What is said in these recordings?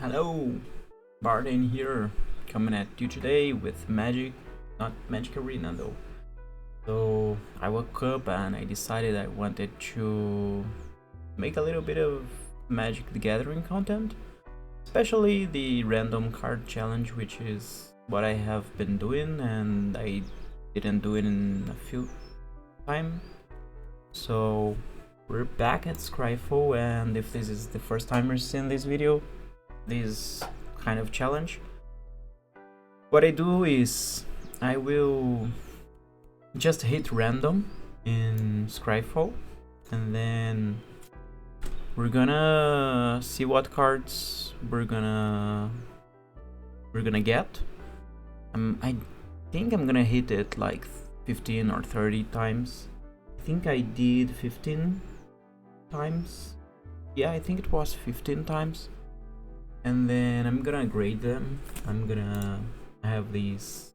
Hello, Barden here, coming at you today with Magic, not Magic Arena though. So I woke up and I decided I wanted to make a little bit of Magic the Gathering content, especially the random card challenge, which is what I have been doing and I didn't do it in a few time. So we're back at Scryfall, and if this is the first time you're seeing this video, this kind of challenge, what I do is I will just hit random in Scryfall, and then we're gonna see what cards we're gonna get. I think I'm gonna hit it like 15 or 30 times. I think I did 15 times. Yeah, I think it was 15 times. And then I'm gonna grade them. I'm gonna have these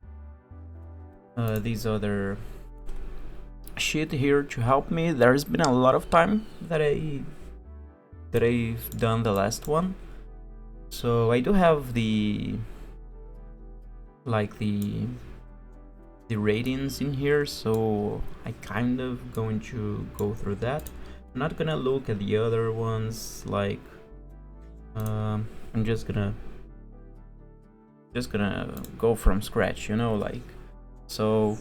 other shit here to help me. There's been a lot of time that I've done the last one, so I do have the ratings in here, so I kind of going to go through that. I'm not gonna look at the other ones, like I'm just gonna go from scratch, you know, like, so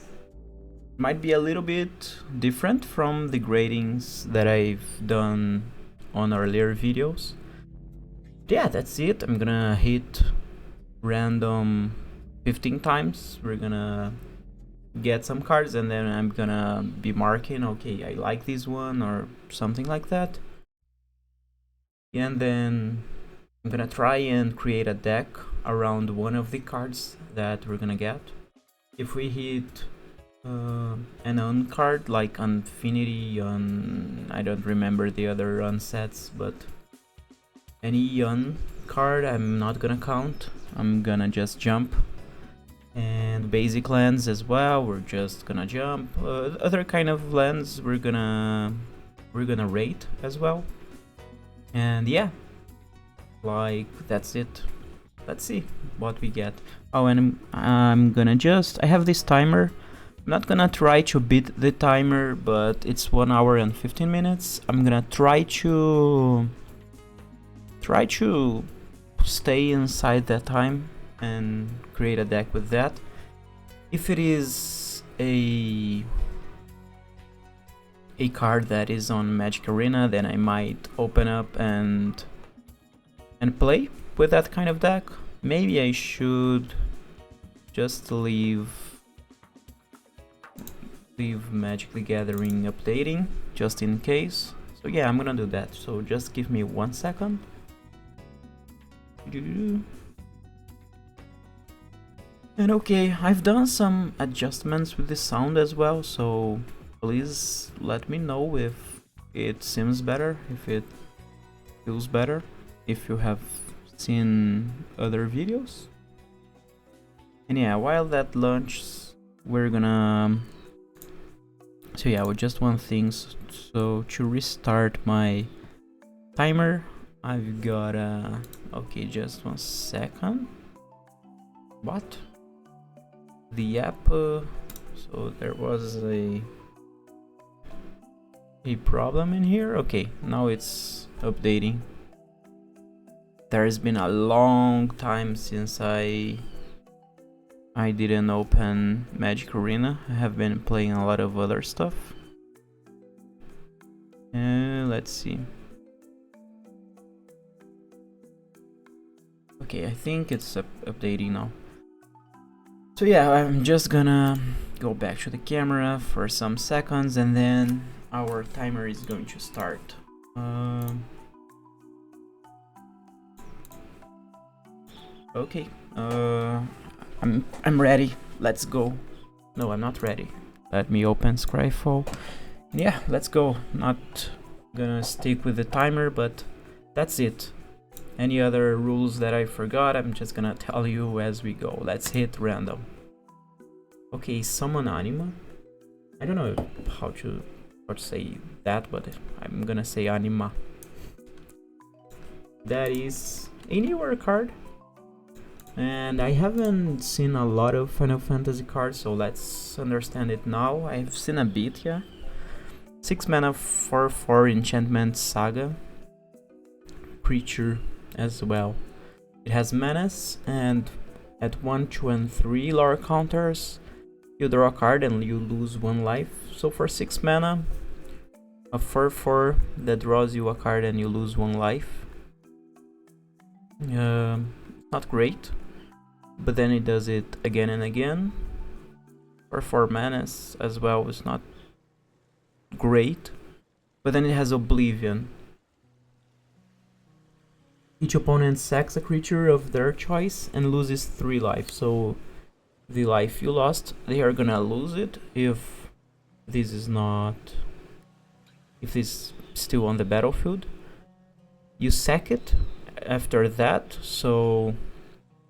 might be a little bit different from the gradings that I've done on earlier videos. Yeah, that's it. I'm gonna hit random 15 times. We're gonna get some cards, and then I'm gonna be marking, okay, I like this one or something like that. And then I'm gonna try and create a deck around one of the cards that we're gonna get. If we hit an on card like Infinity, I don't remember the other unsets, but any on card I'm not gonna count. I'm gonna just jump. And basic lands as well, we're just gonna jump. Other kind of lands we're gonna rate as well. And yeah, like, that's it. Let's see what we get. Oh, and I'm gonna I have this timer. I'm not gonna try to beat the timer, but it's 1 hour and 15 minutes. I'm gonna try to stay inside that time and create a deck with that. If it is a card that is on Magic Arena, then I might open up and play with that kind of deck. Maybe I should just leave Magic the Gathering updating just in case. So yeah, I'm gonna do that. So just give me 1 second. And okay, I've done some adjustments with the sound as well, so please let me know if it seems better, if it feels better, if you have seen other videos. And yeah, while that launches, we're gonna... So yeah, with just one thing, so to restart my timer, I've got okay, just 1 second. What? The app, so there was a problem in here. Okay, now it's updating. There's been a long time since I didn't open Magic Arena. I have been playing a lot of other stuff. Let's see. Okay, I think it's updating now. So yeah, I'm just gonna go back to the camera for some seconds, and then our timer is going to start. Okay, I'm ready. Let's go. No, I'm not ready. Let me open Scryfall. Yeah, let's go. Not gonna stick with the timer, but that's it. Any other rules that I forgot, I'm just gonna tell you as we go. Let's hit random. Okay, summon anima. I don't know how to say that, but I'm gonna say anima. That is a newer card. And I haven't seen a lot of Final Fantasy cards, so let's understand it now. I've seen a bit, yeah. 6 mana 4/4 enchantment saga. Creature as well. It has menace, and at 1, 2, and 3 lore counters, you draw a card and you lose 1 life. So for 6 mana, a 4/4 that draws you a card and you lose 1 life. Not great, but then it does it again and again. For 4 menace as well is not great, but then it has Oblivion. Each opponent sacks a creature of their choice and loses 3 life. So the life you lost, they are gonna lose it if this is not, if this is still on the battlefield. You sack it after that, so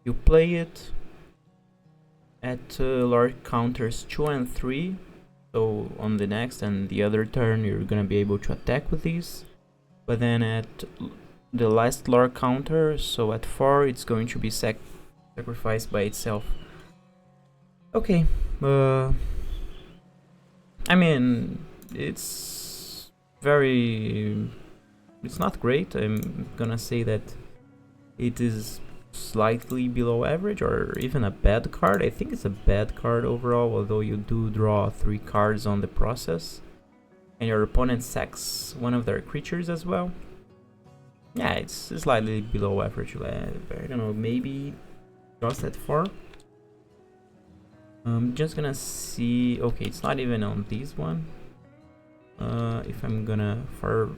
you play it at lore counters 2 and 3. So on the next and the other turn you're gonna be able to attack with these, but then at the last lore counter, so at 4, it's going to be sacrificed by itself. Okay, I mean, it's not great. I'm gonna say that it is slightly below average, or even a bad card. I think it's a bad card overall, although you do draw 3 cards on the process, and your opponent sacks one of their creatures as well. Yeah, it's slightly below average. I don't know, maybe just at 4. I'm just gonna see. Okay, it's not even on this one. If I'm gonna for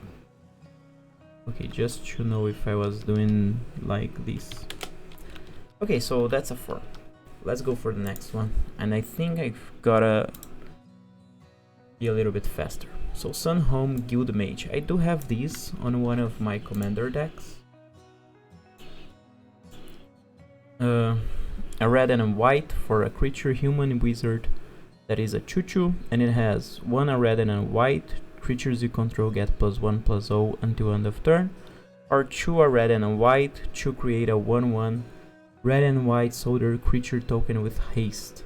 okay, just to know if I was doing like this. Okay, so that's a 4. Let's go for the next one, and I think I've gotta be a little bit faster. So Sun Home Guild Mage. I do have these on one of my commander decks. A red and a white for a creature human wizard that is a 2/2, and it has 1 a red and a white. Creatures you control get +1/+0 until end of turn, or 2 a red and a white to create a 1/1 red and white soldier creature token with haste.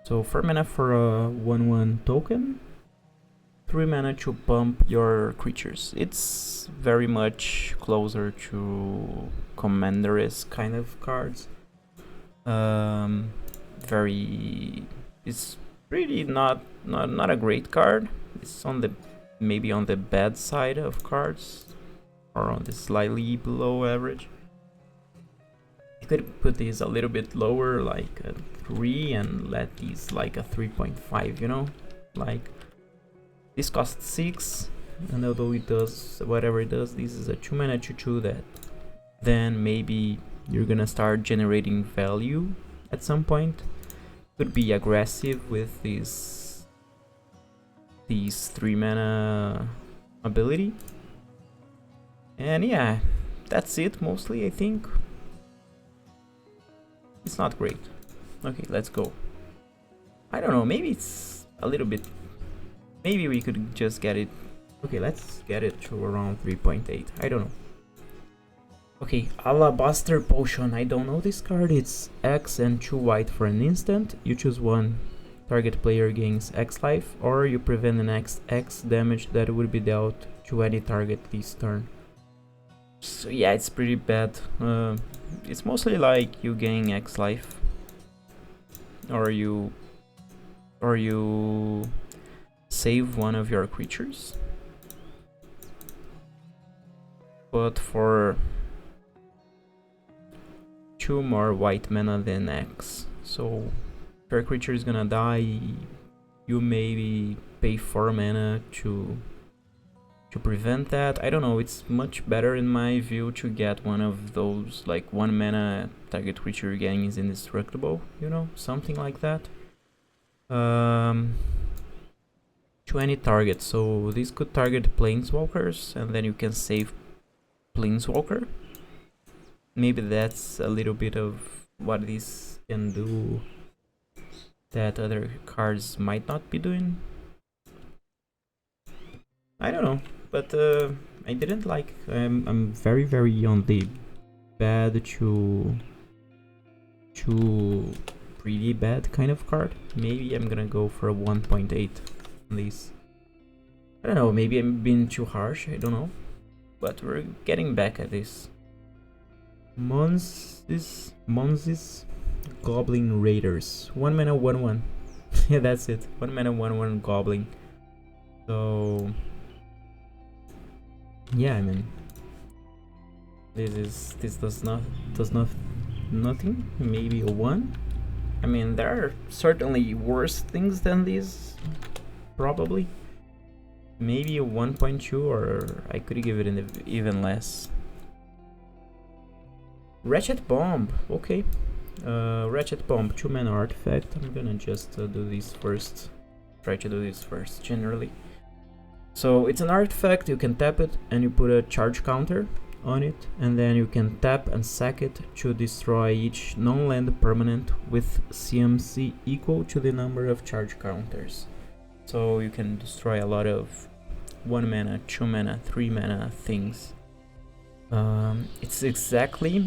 So 4 mana for a 1/1 token, 3 mana to pump your creatures. It's very much closer to Commander-esque kind of cards. It's really not a great card. It's on the maybe on the bad side of cards, or on the slightly below average. You could put these a little bit lower, like a 3, and let these like a 3.5, you know? Like, this costs 6, and although it does whatever it does, this is a 2 mana 2/2 that then maybe you're gonna start generating value at some point. Could be aggressive with these 3 mana ability. And yeah, that's it mostly, I think. It's not great. Okay, let's go. I don't know, maybe it's a little bit, maybe we could just get it. Okay, let's get it to around 3.8. I don't know. Okay, Alabaster Potion. I don't know this card. It's X and 2 white for an instant. You choose one. Target player gains X life, or you prevent the next X damage that would be dealt to any target this turn. So yeah, it's pretty bad. It's mostly like you gain X life, or you save one of your creatures. But for 2 more white mana than X. So if your creature is gonna die, you maybe pay 4 mana to prevent that. I don't know, it's much better in my view to get one of those, like 1 mana target creature getting is indestructible, you know, something like that. To any target, so this could target planeswalkers, and then you can save planeswalker. Maybe that's a little bit of what this can do that other cards might not be doing. I don't know, but I didn't like. I'm very on the bad to pretty bad kind of card. Maybe I'm gonna go for a 1.8 on these. I don't know, maybe I'm being too harsh, I don't know. But we're getting back at this. Monsis Goblin Raiders. 1 mana 1/1. Yeah, that's it. 1 mana 1/1 Goblin. So yeah, I mean, this does nothing. Maybe a 1. I mean, there are certainly worse things than this, probably. Maybe a 1.2, or I could give it even less. Ratchet Bomb, okay. Ratchet Bomb, 2 mana artifact. I'm gonna just do this first. Try to do this first, generally. So it's an artifact, you can tap it and you put a charge counter on it, and then you can tap and sack it to destroy each non-land permanent with CMC equal to the number of charge counters. So you can destroy a lot of 1 mana, 2 mana, 3 mana things. It's exactly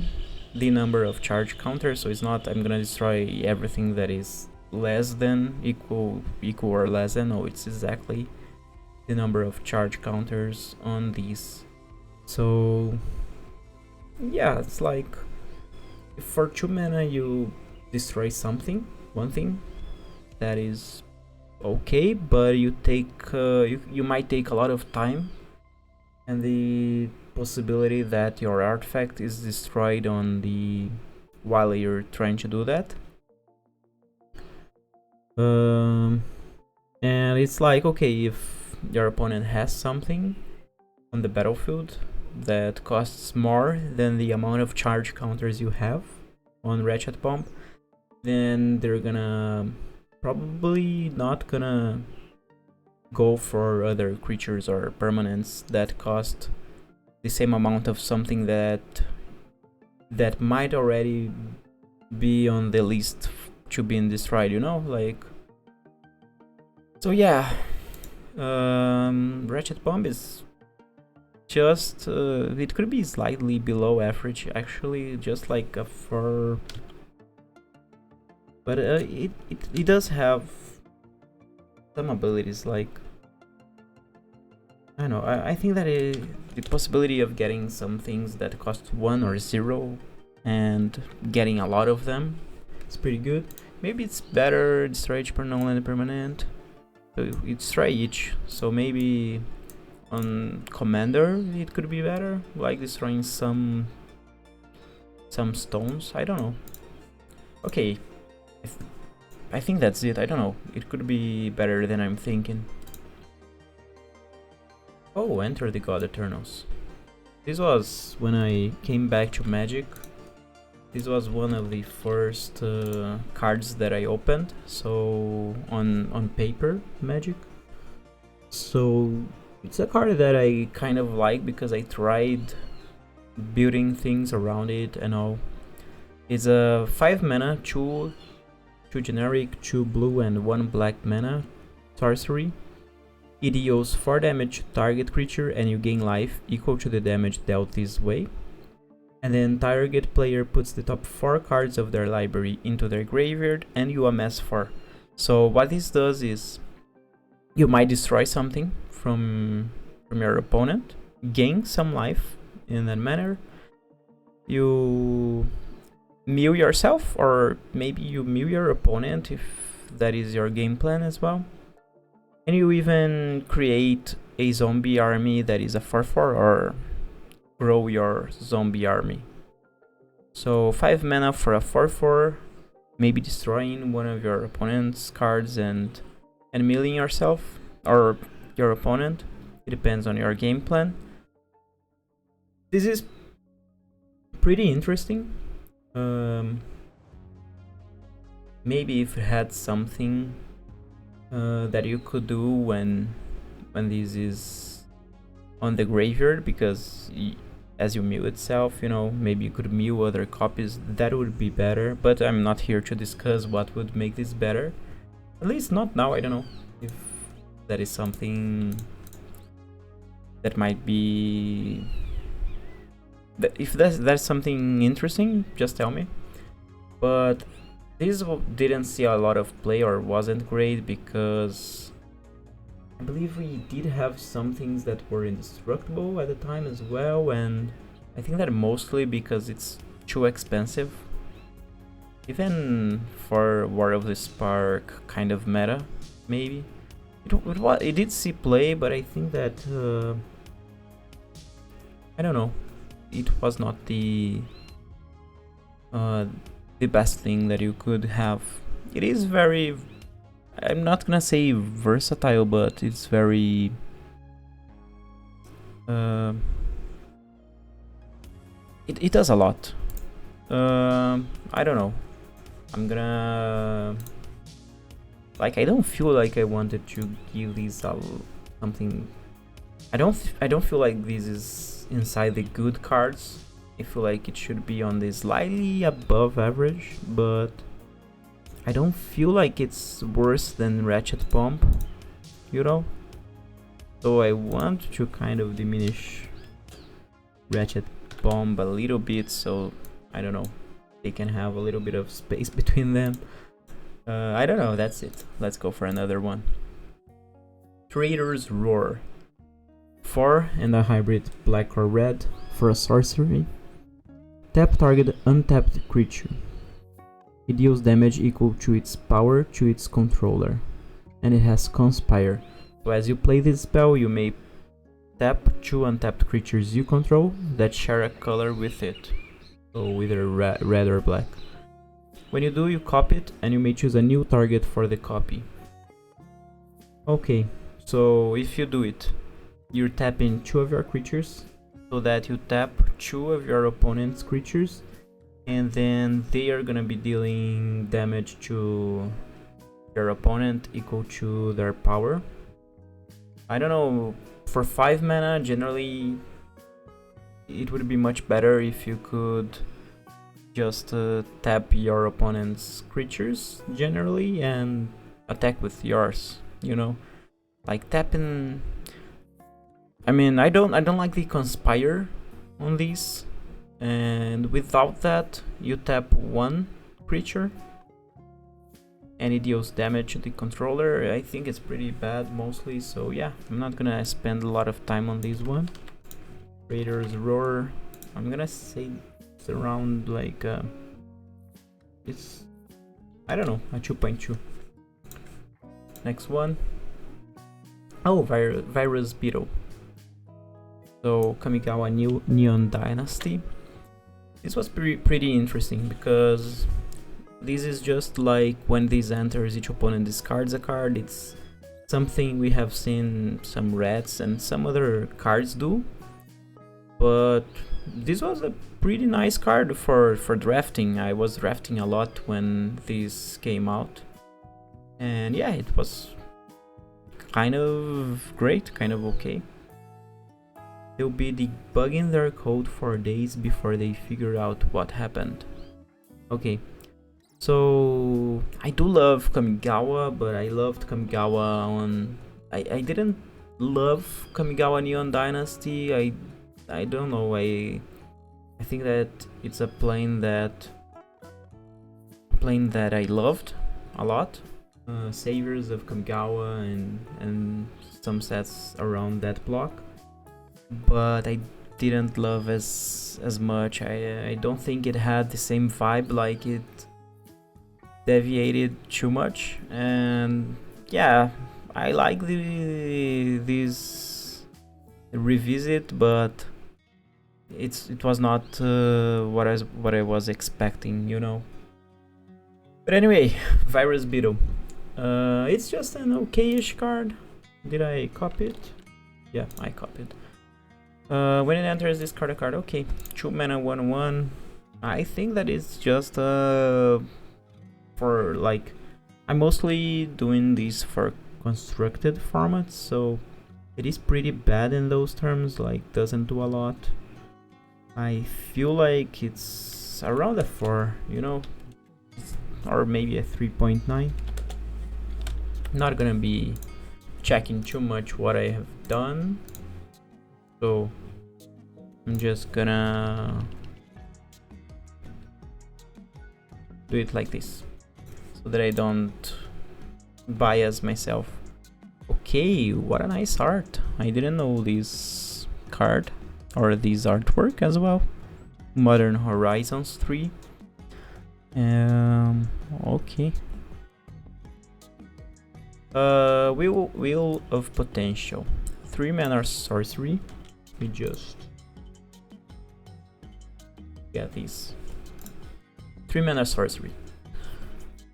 the number of charge counters, so it's not I'm gonna destroy everything that is less than equal or less than. No, it's exactly the number of charge counters on these. So yeah, it's like if for 2 mana you destroy something, one thing, that is okay, but you take you might take a lot of time, and the possibility that your artifact is destroyed on the while you're trying to do that. And it's like, okay, if your opponent has something on the battlefield that costs more than the amount of charge counters you have on Ratchet Bomb, then they're gonna probably not gonna go for other creatures or permanents that cost the same amount of something that might already be on the list to be destroyed, you know, like. So yeah, Ratchet Bomb is just it could be slightly below average, actually, just like a 4, but it does have some abilities, like, I don't know, I think that the possibility of getting some things that cost 1 or 0 and getting a lot of them is pretty good. Maybe it's better destroy each per non-land permanent. So it's try each, so maybe on Commander it could be better, like destroying some stones, I don't know. Okay, I think that's it, I don't know, it could be better than I'm thinking. Oh, Enter the God Eternals. This was when I came back to Magic. This was one of the first cards that I opened, so on paper Magic. So it's a card that I kind of like because I tried building things around it and all. It's a 5 mana, 2 generic, 2 blue and 1 black mana sorcery. It deals 4 damage to target creature and you gain life equal to the damage dealt this way. And then target player puts the top 4 cards of their library into their graveyard and you amass 4. So what this does is you might destroy something from your opponent, gain some life in that manner. You mill yourself, or maybe you mill your opponent if that is your game plan as well. And you even create a zombie army that is a 4/4 or grow your zombie army. So 5 mana for a 4/4, maybe destroying one of your opponent's cards and milling yourself or your opponent. It depends on your game plan. This is pretty interesting. Maybe if you had something that you could do when this is on the graveyard, because as you mill itself, you know, maybe you could mill other copies, that would be better, but I'm not here to discuss what would make this better, at least not now. I don't know if that is something that might be if that's something interesting, just tell me. But this didn't see a lot of play, or wasn't great, because I believe we did have some things that were indestructible at the time as well, and I think that mostly because it's too expensive. Even for War of the Spark kind of meta, maybe. It did see play, but I think that I don't know. It was not the best thing that you could have. It is very, I'm not gonna say versatile, but it's very it does a lot. I don't know. I'm gonna, like, I don't feel like I wanted to give these something. I don't feel like this is inside the good cards. I feel like it should be on the slightly above average, but I don't feel like it's worse than Ratchet Pump, you know? So I want to kind of diminish Ratchet Pump a little bit, so I don't know, they can have a little bit of space between them. I don't know, that's it. Let's go for another one. Trader's Roar. 4 and a hybrid black or red for a sorcery. Tap target untapped creature. It deals damage equal to its power to its controller, and it has Conspire. So as you play this spell, you may tap 2 untapped creatures you control that share a color with it, so either red or black. When you do, you copy it, and you may choose a new target for the copy. Okay, so if you do it, you're tapping 2 of your creatures, so that you tap 2 of your opponent's creatures, and then they are gonna be dealing damage to your opponent equal to their power. I don't know, for 5 mana, generally it would be much better if you could just tap your opponent's creatures generally and attack with yours, you know? Like tapping, I mean, I don't like the Conspire on these, and without that you tap 1 creature and it deals damage to the controller. I think it's pretty bad mostly, so yeah, I'm not gonna spend a lot of time on this one. Trader's Roar, I'm gonna say it's around like it's, I don't know, a 2.2. Next one. Oh, Virus Beetle. So Kamigawa Neon Dynasty. This was pretty interesting, because this is just like when this enters, each opponent discards a card. It's something we have seen some reds and some other cards do, but this was a pretty nice card for drafting. I was drafting a lot when this came out, and yeah, it was kind of great, kind of okay. They'll be debugging their code for days before they figure out what happened. Okay, so I do love Kamigawa, but I loved Kamigawa on... I didn't love Kamigawa Neon Dynasty. I don't know, I think that it's a plane that I loved a lot. Saviors of Kamigawa and some sets around that block, but I didn't love as much. I don't think it had the same vibe, like it deviated too much. And yeah, I like this revisit, but it was not what I was expecting, you know. But anyway, Virus Beetle. It's just an okay-ish card. Did I copy it? Yeah, I copied. When it enters, discard a card. Okay, 2 mana 1/1. I think that is just for, like, I'm mostly doing this for constructed formats, so it is pretty bad in those terms, like doesn't do a lot. I feel like it's around a 4, you know, or maybe a 3.9. Not gonna be checking too much what I have done, so I'm just gonna do it like this, so that I don't bias myself. Okay, what a nice art. I didn't know this card or this artwork as well. Modern Horizons 3. Okay. Wheel of Potential. 3 mana sorcery. We just get these. 3 mana sorcery.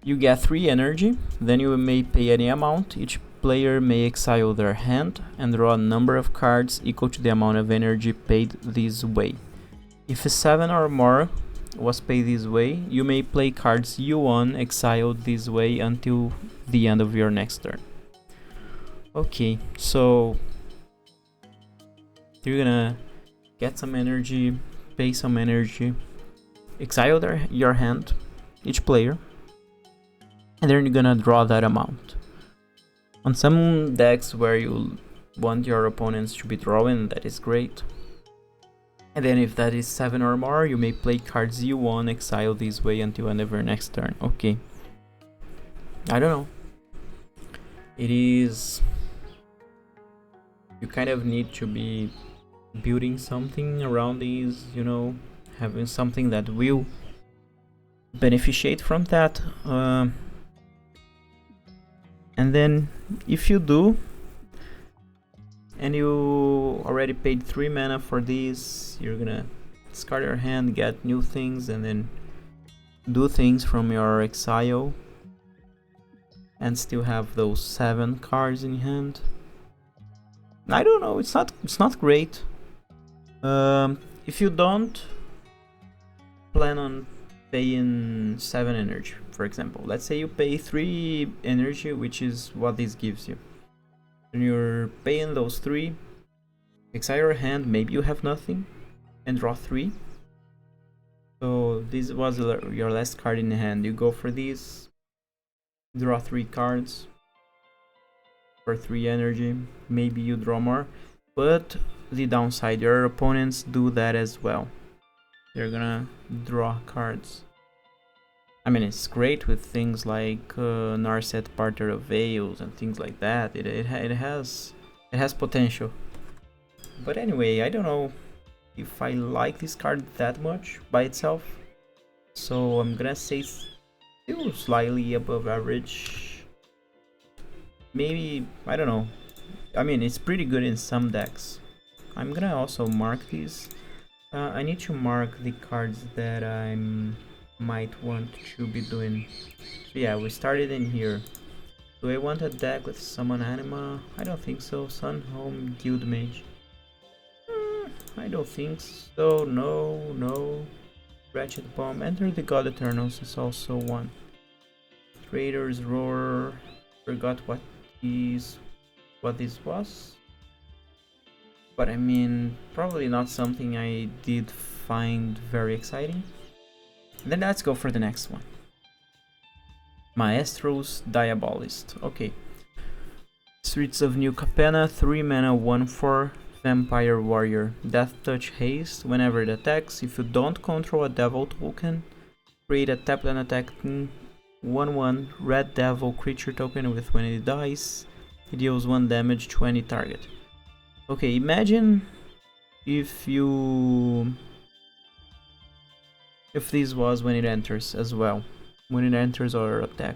You get 3 energy, then you may pay any amount. Each player may exile their hand and draw a number of cards equal to the amount of energy paid this way. If 7 or more was paid this way, you may play cards you won exiled this way until the end of your next turn. Okay, so you're gonna get some energy, pay some energy, exile your hand, each player, and then you're gonna draw that amount. On some decks where you want your opponents to be drawing, that is great. And then if that is 7 or more, you may play cards you won exile this way until end of your next turn. Okay. I don't know. It is... You kind of need to be building something around these, you know, having something that will beneficiate from that. And then if you do, and you already paid 3 mana for this, you're gonna discard your hand, get new things, and then do things from your exile, and still have those 7 cards in hand. I don't know, it's not great. If you don't plan on paying 7 energy, for example, let's say you pay 3 energy, which is what this gives you. And you're paying those 3, exile your hand, maybe you have nothing, and draw 3. So this was your last card in the hand. You go for this, draw 3 cards for 3 energy, maybe you draw more, but the downside, your opponents do that as well. They're gonna draw cards. I mean, it's great with things like Narset Parter of Veils and things like that. It has potential. But anyway, I don't know if I like this card that much by itself. So I'm gonna say still slightly above average. Maybe, I don't know. I mean, it's pretty good in some decks. I'm gonna also mark these. I need to mark the cards that I might want to be doing. So yeah, we started in here. Do I want a deck with Summon Anima? I don't think so. Sun Home Guild Mage. I don't think so. No. Ratchet Bomb. Enter the God Eternals is also one. Trader's Roar. Forgot what this was. But I mean, probably not something I did find very exciting. And then let's go for the next one. Maestro's Diabolist. Okay. Streets of New Capenna, 3 mana, 1/4, Vampire Warrior. Death Touch Haste. Whenever it attacks, if you don't control a Devil token, create a tap and attacking 1/1 Red Devil creature token with when it dies, it deals 1 damage to any target. Okay, imagine if this was when it enters as well, when it enters our attack.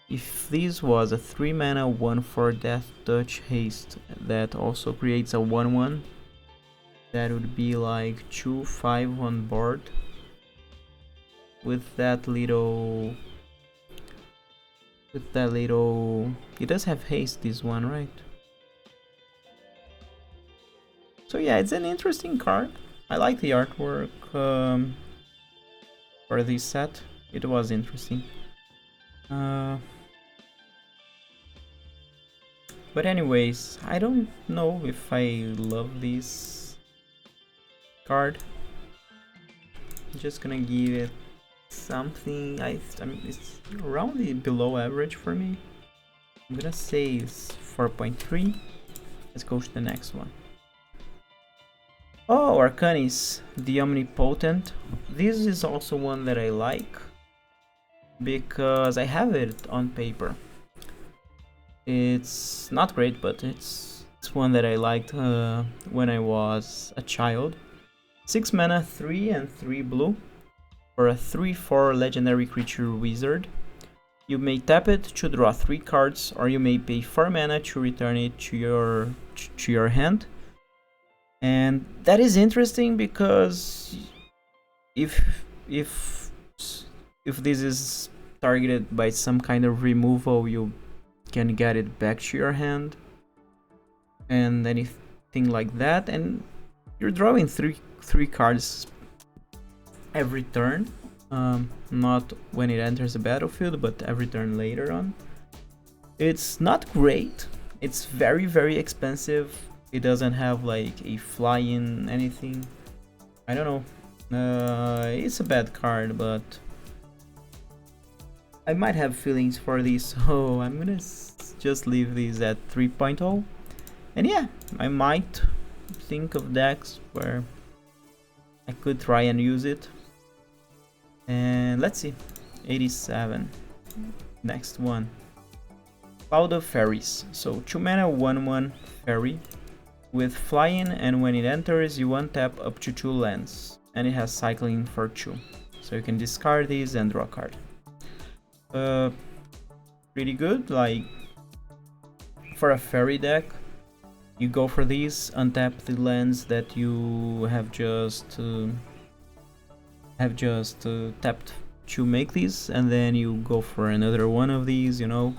If this was a 3 mana 1/4 Death Touch Haste that also creates a 1/1, that would be like 2/5 on board. With that little, it does have haste, this one, right? So yeah, it's an interesting card. I like the artwork for this set. It was interesting. But anyways, I don't know if I love this card. I'm just gonna give it something. I mean, it's around the below average for me. I'm gonna say it's 4.3. Let's go to the next one. Oh, Arcanis, the Omnipotent. This is also one that I like because I have it on paper. It's not great, but it's one that I liked when I was a child. 6 mana, 3 and 3 blue for a 3/4 legendary creature wizard. You may tap it to draw 3 cards, or you may pay 4 mana to return it to your hand. And that is interesting because if if if this is targeted by some kind of removal, you can get it back to your hand and anything like that, and you're drawing three cards every turn. Not when it enters the battlefield, but every turn later on. It's not great. It's very expensive. It doesn't have like a fly-in anything. I don't know. It's a bad card, but I might have feelings for this, so I'm gonna just leave these at 3.0. And yeah, I might think of decks where I could try and use it. And let's see. 87. Next one. Cloud of Fairies. So 2 mana 1/1 fairy with flying, and when it enters you untap up to 2 lands, and it has cycling for 2. So you can discard these and draw a card. Pretty good, like for a fairy deck. You go for these, untap the lands that you have just tapped to make these, and then you go for another one of these, you know.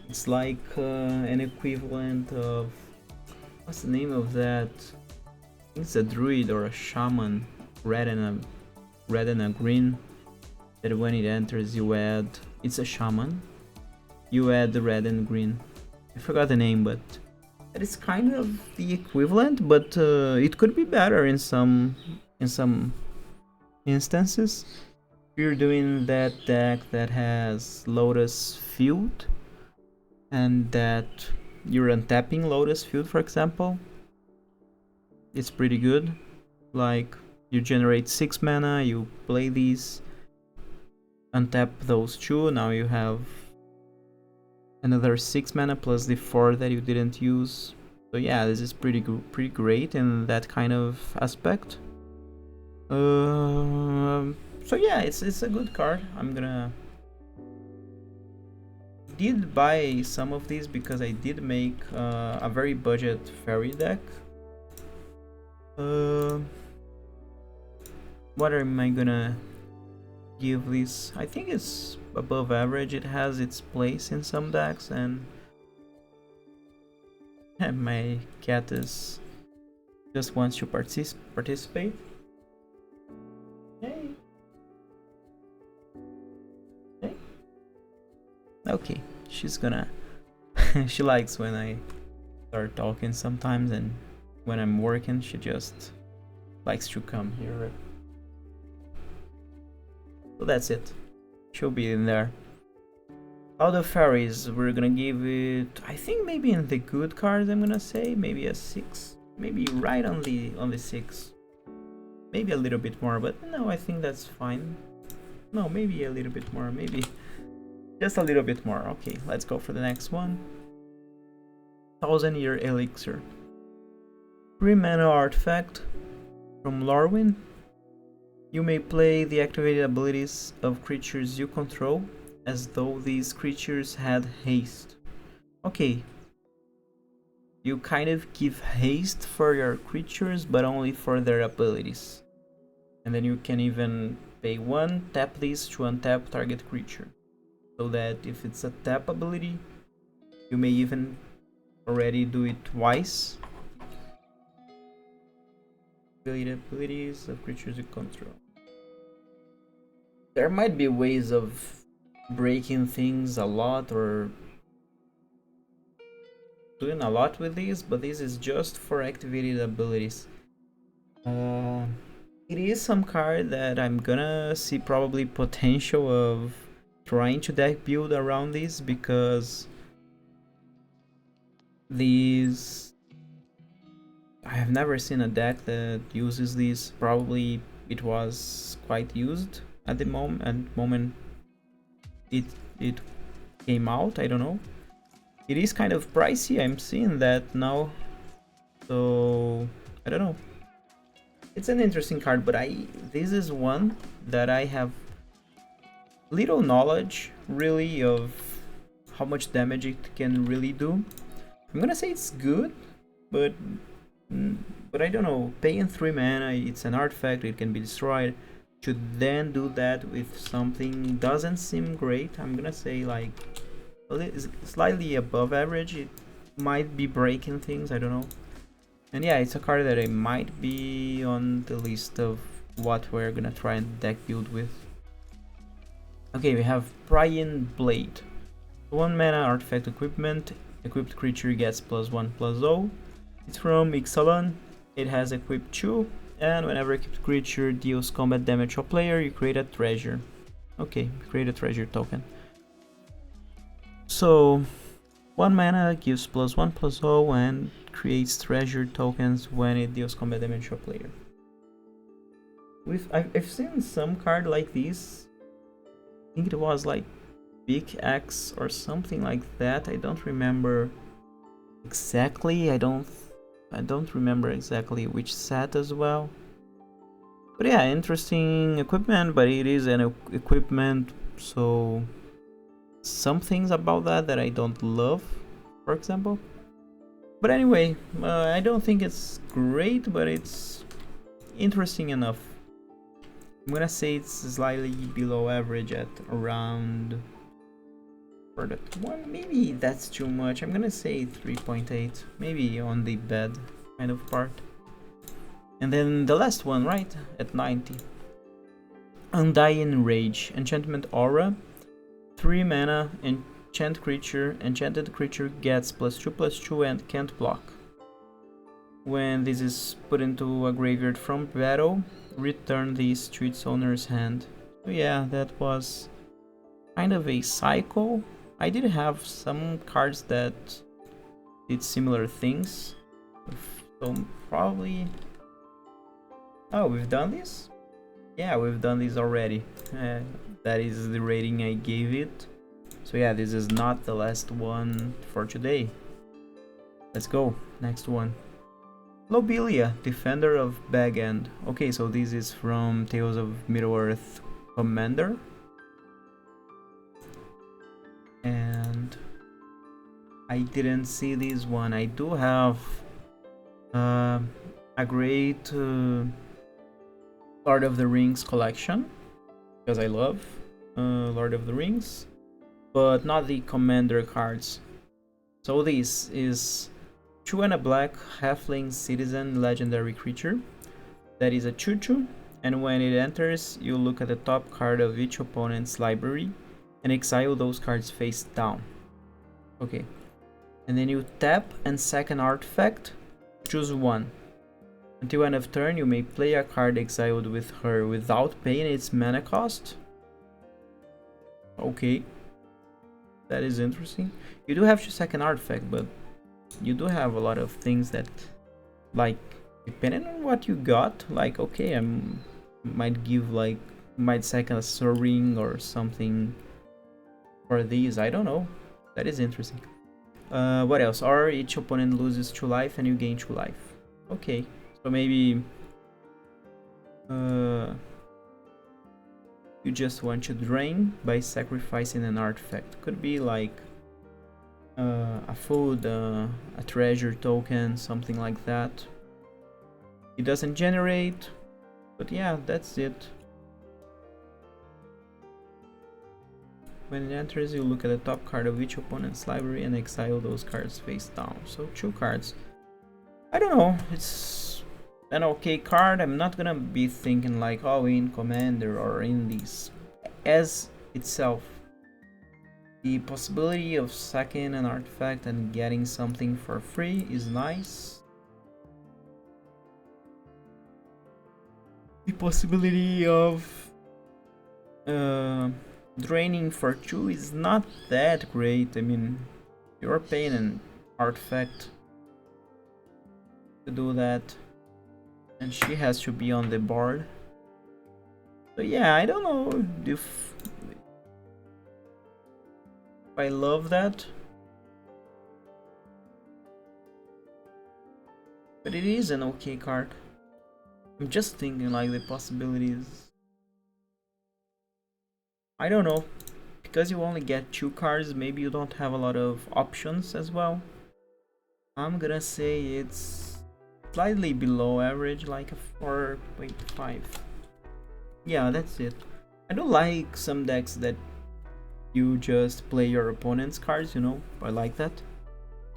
It's like an equivalent of, what's the name of that? I think it's a druid or a shaman, red and a green, that when it enters you add, it's a shaman, you add the red and green. I forgot the name, but that is kind of the equivalent, but it could be better in some instances. If you're doing that deck that has Lotus Field, and that you're untapping Lotus Field, for example, it's pretty good. Like, you generate 6 mana, you play these, untap those 2, now you have another 6 mana plus the 4 that you didn't use. So yeah, this is pretty great in that kind of aspect. So yeah, it's a good card. Did buy some of these because I did make a very budget fairy deck. What am I gonna give this? I think it's above average. It has its place in some decks, and my cat is just wants to participate. Hey. Hey. Okay, she's gonna she likes when I start talking sometimes, and when I'm working she just likes to come here. So that's it. She'll be in there. All the fairies, we're gonna give it, I think maybe in the good cards, I'm gonna say maybe a 6, maybe right on the 6, maybe a little bit more, but no, I think that's fine. No, maybe a little bit more, maybe just a little bit more. Okay, let's go for the next one. 1000-Year Elixir. 3 mana artifact from Lorwyn. You may play the activated abilities of creatures you control as though these creatures had haste. Okay. You kind of give haste for your creatures, but only for their abilities. And then you can even pay 1, tap this to untap target creature. So that if it's a tap ability, you may even already do it twice. Abilities of creatures you control. There might be ways of breaking things a lot or doing a lot with these, but this is just for activated abilities. It is some card that I'm gonna see probably potential of trying to deck build around this, because these, I have never seen a deck that uses these. Probably it was quite used at the moment it it came out. I don't know. It is kind of pricey. I'm seeing that now, so I don't know. It's an interesting card, but this is one that I have little knowledge really of how much damage it can really do. I'm gonna say it's good, but I don't know. Paying 3 mana, it's an artifact, it can be destroyed. To then do that with something doesn't seem great. I'm gonna say like slightly above average. It might be breaking things, I don't know. And yeah, it's a card that I might be on the list of what we're gonna try and deck build with. Okay, we have Prying Blade. 1 mana artifact equipment. Equipped creature gets +1/+0. It's from Ixalan. It has equipped 2. And whenever equipped creature deals combat damage to a player, you create a treasure. Okay, create a treasure token. So 1 mana gives +1/+0 and creates treasure tokens when it deals combat damage to a player. I've seen some card like this. I think it was like Big X or something like that. I don't remember exactly. I don't remember exactly which set as well. But yeah, interesting equipment, but it is an equipment, so some things about that I don't love, for example. But anyway, I don't think it's great, but it's interesting enough. I'm gonna say it's slightly below average at around, for that one, maybe that's too much. I'm gonna say 3.8, maybe on the bad kind of part. And then the last one, right, at 90. Undying Rage, enchantment aura, 3 mana, enchanted creature gets +2/+2 and can't block. When this is put into a graveyard from battle, return this to its owner's hand. So yeah, that was kind of a cycle. I did have some cards that did similar things, so probably... Oh, we've done this? Yeah, we've done this already. That is the rating I gave it. So yeah, this is not the last one for today. Let's go, next one. Lobelia, Defender of Bag End. Okay, so this is from Tales of Middle-earth Commander. And I didn't see this one. I do have a great Lord of the Rings collection, because I love Lord of the Rings, but not the Commander cards. So this is 2 and a black halfling citizen legendary creature that is a 2/2, and when it enters, you look at the top card of each opponent's library and exile those cards face down. Okay, and then you tap and sack an artifact, choose one. Until end of turn, you may play a card exiled with her without paying its mana cost. Okay, that is interesting. You do have to sack an artifact, but you do have a lot of things that, like, depending on what you got, like, okay, I might sack a Soul Ring or something for these. I don't know. That is interesting. What else? Or each opponent loses 2 life and you gain 2 life. Okay. So maybe you just want to drain by sacrificing an artifact. Could be like a food, a treasure token, something like that. It doesn't generate, but yeah, that's it. When it enters, you look at the top card of each opponent's library and exile those cards face down. So 2 cards. I don't know, it's an okay card. I'm not gonna be thinking like, oh, in Commander or in these. As itself, the possibility of sacking an artifact and getting something for free is nice. The possibility of draining for 2 is not that great. I mean, you're paying an artifact to do that, and she has to be on the board. So yeah, I don't know if I love that, but it is an okay card. I'm just thinking like the possibilities. I don't know, because you only get 2 cards, maybe you don't have a lot of options as well. I'm gonna say it's slightly below average, like a 4.5. Yeah, that's it. I don't like some decks that you just play your opponent's cards, you know, I like that.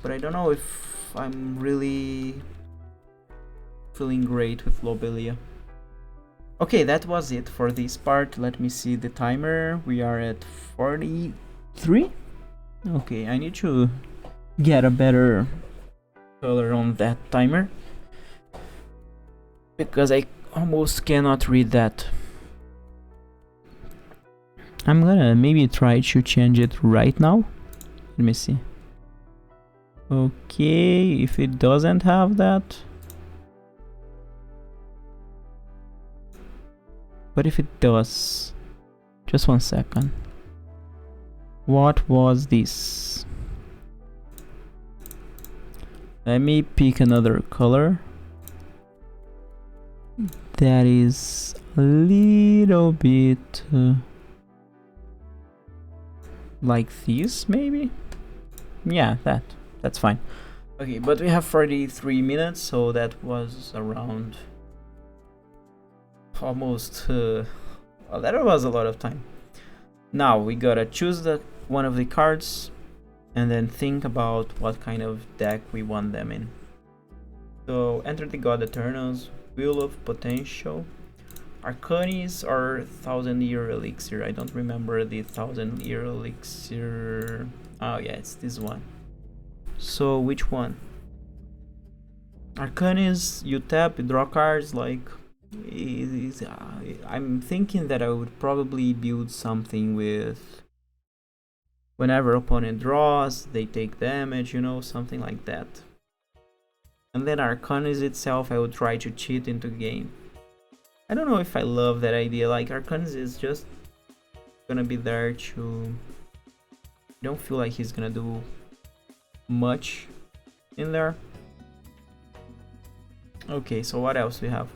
But I don't know if I'm really feeling great with Lobelia. Okay, that was it for this part. Let me see the timer. We are at 43. Okay, I need to get a better color on that timer, because I almost cannot read that. I'm gonna maybe try to change it right now. Let me see. Okay, if it doesn't have that. But if it does, just 1 second. What was this? Let me pick another color that is a little bit like this, maybe? Yeah, that's fine. Okay, but we have 43 minutes, so that was around almost well, that was a lot of time. Now we gotta choose one of the cards and then think about what kind of deck we want them in. So enter the God Eternals, Wheel of Potential, Arcanis, or 1000-Year Elixir. I don't remember the 1000-Year Elixir. Oh yeah, it's this one. So which one? Arcanis, you tap, you draw cards, like I'm thinking that I would probably build something with whenever opponent draws, they take damage, you know, something like that. And then Arcanis itself, I would try to cheat into game. I don't know if I love that idea, like Arcanis is just gonna be there to... I don't feel like he's gonna do much in there. Okay, so what else we have?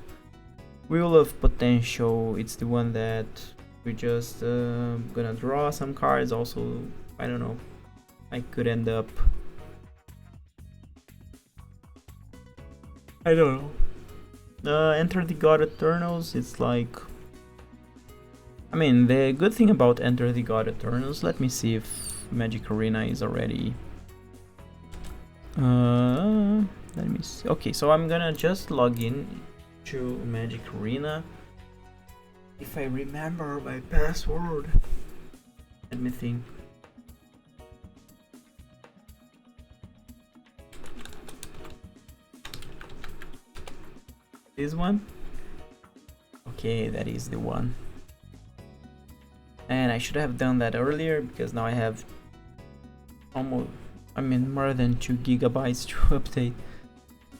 Wheel of Potential, it's the one that we just gonna draw some cards. Also, I don't know, I could end up... I don't know. Enter the God Eternals, it's like... I mean, the good thing about Enter the God Eternals, let me see if Magic Arena is already... let me see. Okay, so I'm gonna just log in to Magic Arena. If I remember my password. Let me think. This one? Okay, that is the one. And I should have done that earlier, because now I have almost, I mean, more than 2 gigabytes to update.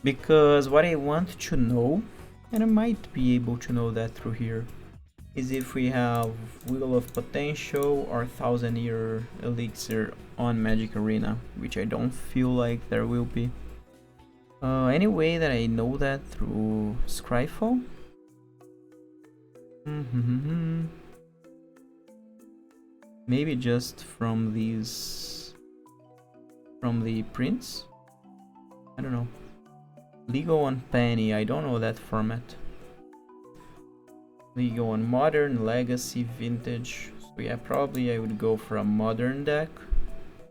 Because what I want to know, and I might be able to know that through here, is if we have Wheel of Potential or 1000-Year Elixir on Magic Arena, which I don't feel like there will be. Any way that I know that through Scryfall? Maybe just from these, from the prints? I don't know. Legal and Penny, I don't know that format. Legal and Modern, Legacy, Vintage. So yeah, probably I would go for a Modern deck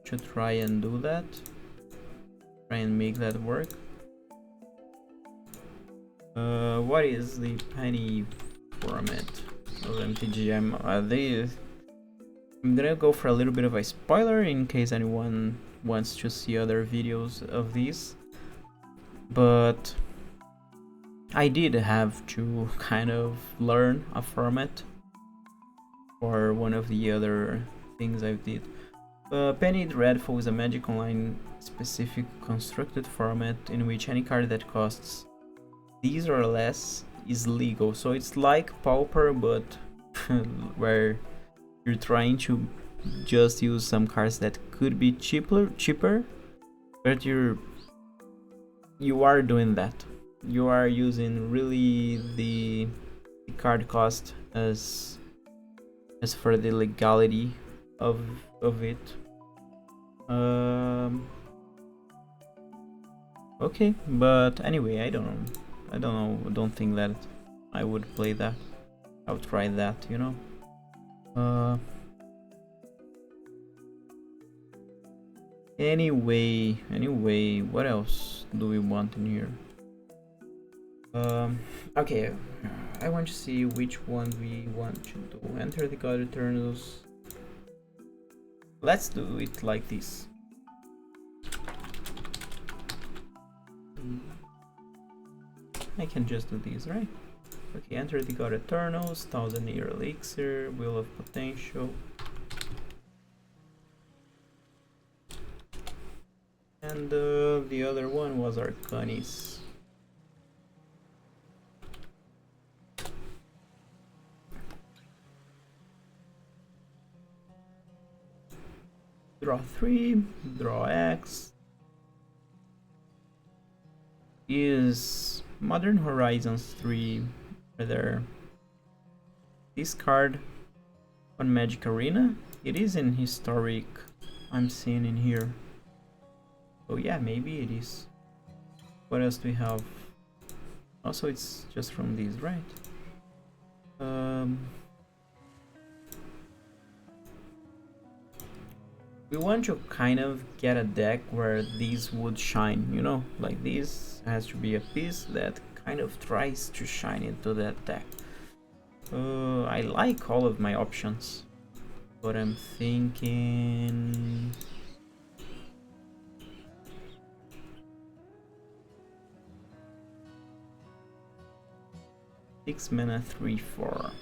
to try and do that. Try and make that work. What is the Penny format of MTG? I'm gonna go for a little bit of a spoiler in case anyone wants to see other videos of these. But I did have to kind of learn a format for one of the other things I did. Penny Dreadful is a Magic Online specific constructed format in which any card that costs these or less is legal. So it's like Pauper, but where you're trying to just use some cards that could be cheaper, but you are doing that. You are using really the card cost as for the legality of it. Okay, but anyway, I don't know. I don't think that I would play that. I would try that, you know. Anyway, what else do we want in here? Okay, I want to see which one we want to do. Enter the God Eternals. Let's do it like this. I can just do this, right? Okay, enter the God Eternals, 1000-year elixir, Wheel of Potential. And the other one was Arcanis. Draw 3, draw X. Is Modern Horizons 3 rather discard on Magic Arena? It is in Historic, I'm seeing in here. Oh yeah, maybe it is. What else do we have? Also, it's just from these, right? We want to kind of get a deck where these would shine, you know? Like this has to be a piece that kind of tries to shine into that deck. I like all of my options, but I'm thinking... Six mana, 3/4.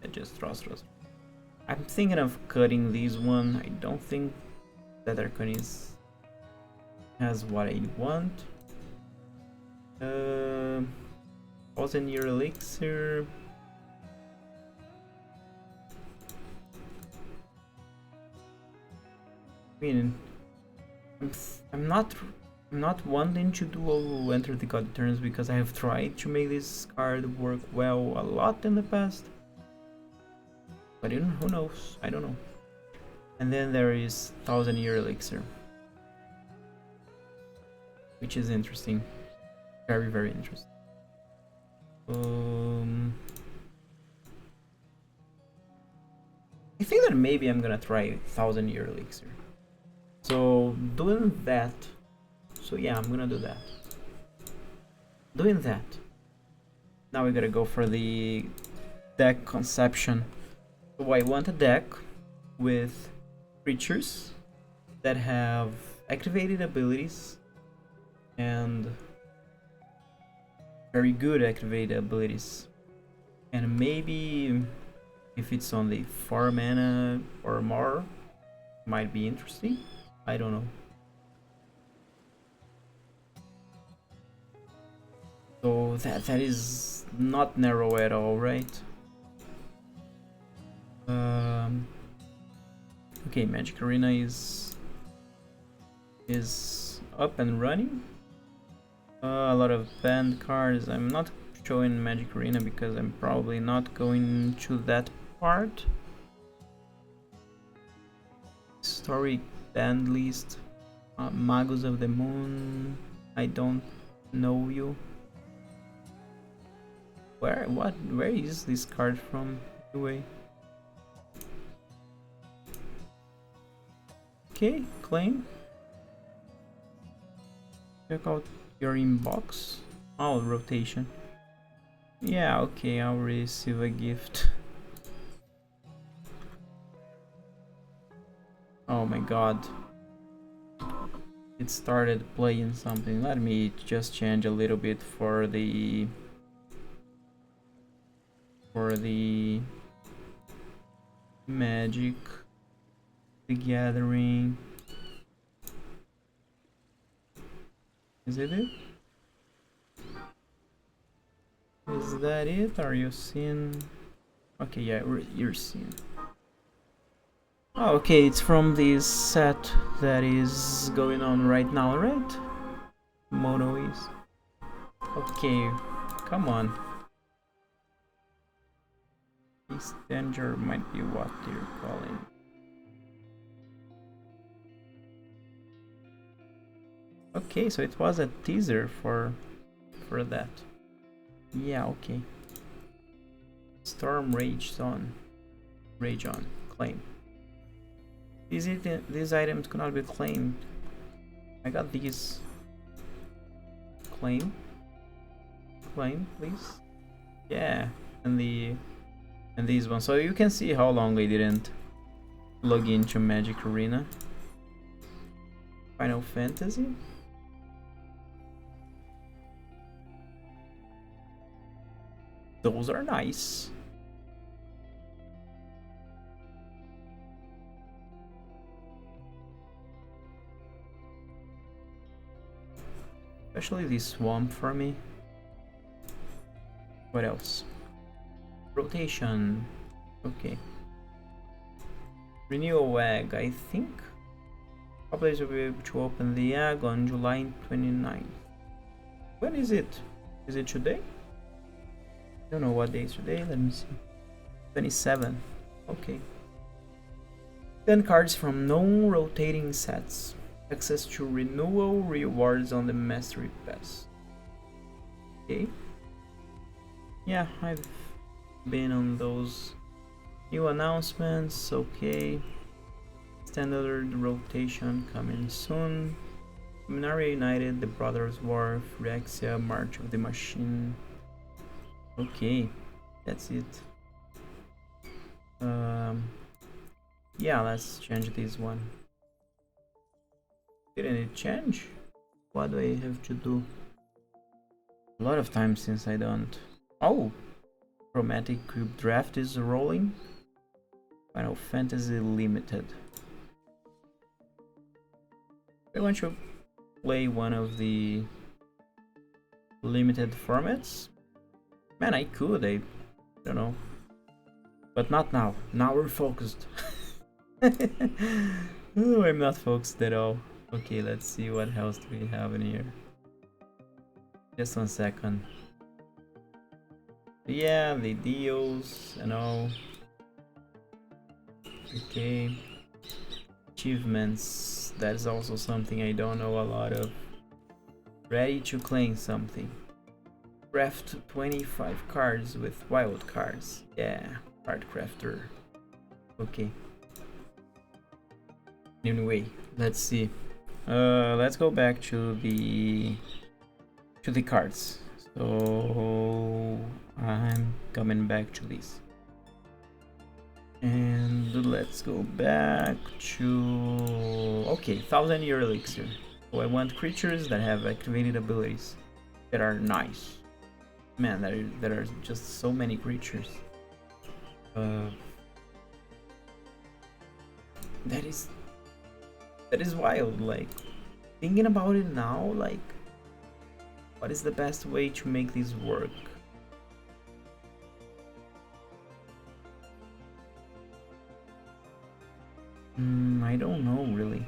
I just draws. I'm thinking of cutting these one. I don't think that Arcanis has what I want. 1000-year elixir. I mean, I'm not wanting to do Enter the God turns because I have tried to make this card work well a lot in the past. But who knows? I don't know. And then there is 1000-year elixir, which is interesting. Very, very interesting. I think that maybe I'm gonna try 1000-year elixir. So doing that. So yeah, I'm gonna do that. Doing that. Now we gotta go for the deck conception. So I want a deck with creatures that have activated abilities and very good activated abilities. And maybe if it's only 4 mana or more, might be interesting. I don't know. So that is not narrow at all, right? Okay, Magic Arena is up and running. A lot of banned cards. I'm not showing Magic Arena because I'm probably not going to that part. Historic banned list. Magus of the Moon. I don't know you. Where is this card from anyway? Okay, claim. Check out your inbox. Oh, rotation. Yeah, okay, I'll receive a gift. Oh my god. It started playing something. Let me just change a little bit for the magic. The Gathering. Is it it? Is that it? Are you seeing? Okay, yeah, you're seeing. Oh, okay, it's from this set that is going on right now, right? Mono is. Okay, come on. This danger might be what they're calling. Okay, so it was a teaser for that. Yeah, okay. Storm Rage on. Rage on. Claim. These items cannot be claimed. I got these. Claim. Claim, please. Yeah, and these ones. So you can see how long I didn't log into Magic Arena. Final Fantasy. Those are nice. Especially this swamp for me. What else? Rotation. Okay. Renewal egg. I think players will be able to open the egg on July 29th. When is it? Is it today? I don't know what day is today. Let me see. 27. Okay. 10 cards from non-rotating sets. Access to renewal rewards on the Mastery Pass. Okay. Yeah, I've been on those new announcements. Okay. Standard rotation coming soon. Luminaria United, The Brothers War, Phyrexia, March of the Machine. Okay, that's it. Yeah, let's change this one. Didn't it change? What do I have to do? A lot of time since I don't. Oh, Chromatic Cube Draft is rolling. Final Fantasy Limited. I want to play one of the limited formats. Man, I could. I don't know, but not now. Now we're focused. Oh, I'm not focused at all. Okay, let's see what else do we have in here. Just 1 second. Yeah, the deals and all. Okay. Achievements. That is also something I don't know a lot of. Ready to claim something. Craft 25 cards with wild cards. Yeah, card crafter. Okay. Anyway, let's see. Let's go back to the cards. So I'm coming back to this. And let's go back to okay, 1000-year elixir. So I want creatures that have activated abilities that are nice. Man, there are just so many creatures. That is wild. Like, thinking about it now, like, what is the best way to make this work? I don't know really.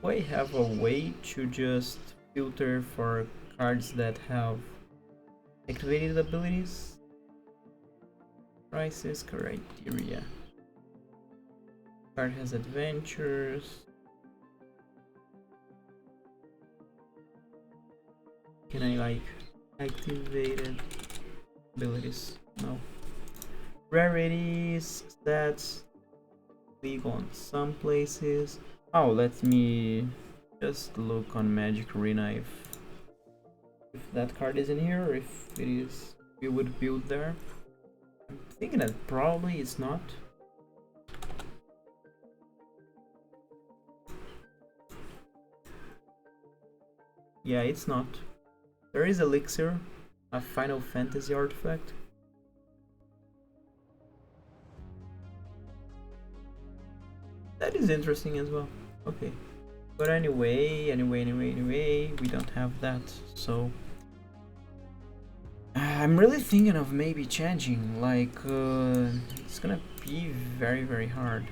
I have a way to just filter for cards that have activated abilities. Crisis criteria. Card has adventures. Can I like activated abilities? No. Rarities, stats. League on some places. Oh, let me just look on Magic Arena if that card is in here, or if it is, we would build there. I'm thinking that probably it's not. Yeah, it's not. There is Elixir, A Final Fantasy artifact. That is interesting as well. Okay. But anyway, we don't have that, so I'm really thinking of maybe changing, like, it's gonna be very hard.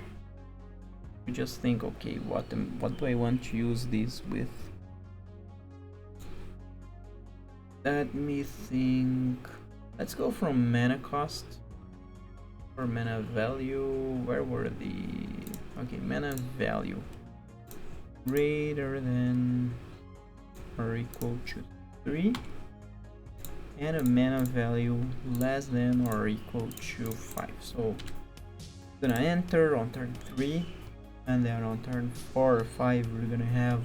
You just think, okay, what do I want to use this with? Let me think. Let's go from mana cost or mana value. Where were the... Okay, mana value. Greater than or equal to 3. And a mana value less than or equal to 5. So I'm gonna enter on turn 3, and then on turn 4 or 5 we're gonna have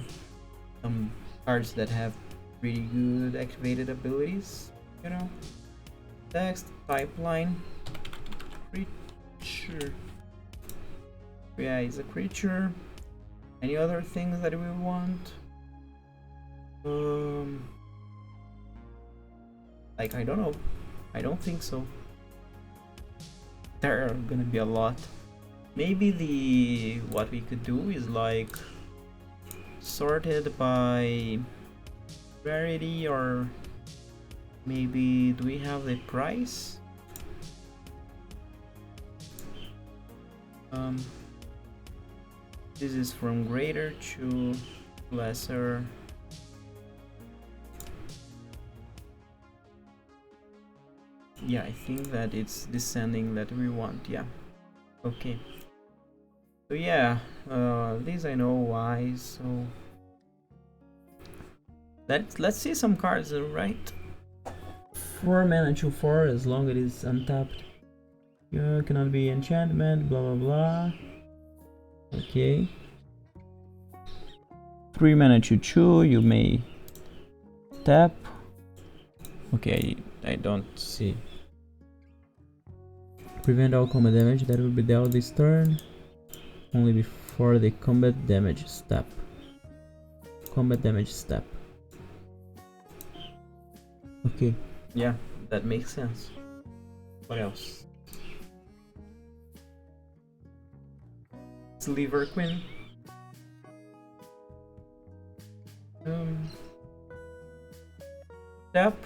some cards that have pretty good activated abilities, you know. Text, pipeline, creature. Yeah, it's a creature. Any other things that we want? Like, I don't know. I don't think so. There are gonna be a lot. Maybe what we could do is like sorted by rarity, or maybe do we have the price? This is from greater to lesser. Yeah, I think that it's descending that we want. Yeah. Okay. So yeah, these I know why. So let's see some cards, right? 4 mana 2/4 as long as it is untapped. Yeah, cannot be enchantment. Blah blah blah. Okay. 3 mana 2/2. You may tap. Okay, I don't see. Prevent all combat damage that will be dealt this turn. Only before the combat damage step. Combat damage step. Okay. Yeah, that makes sense. What else? Sliver Queen. Tap.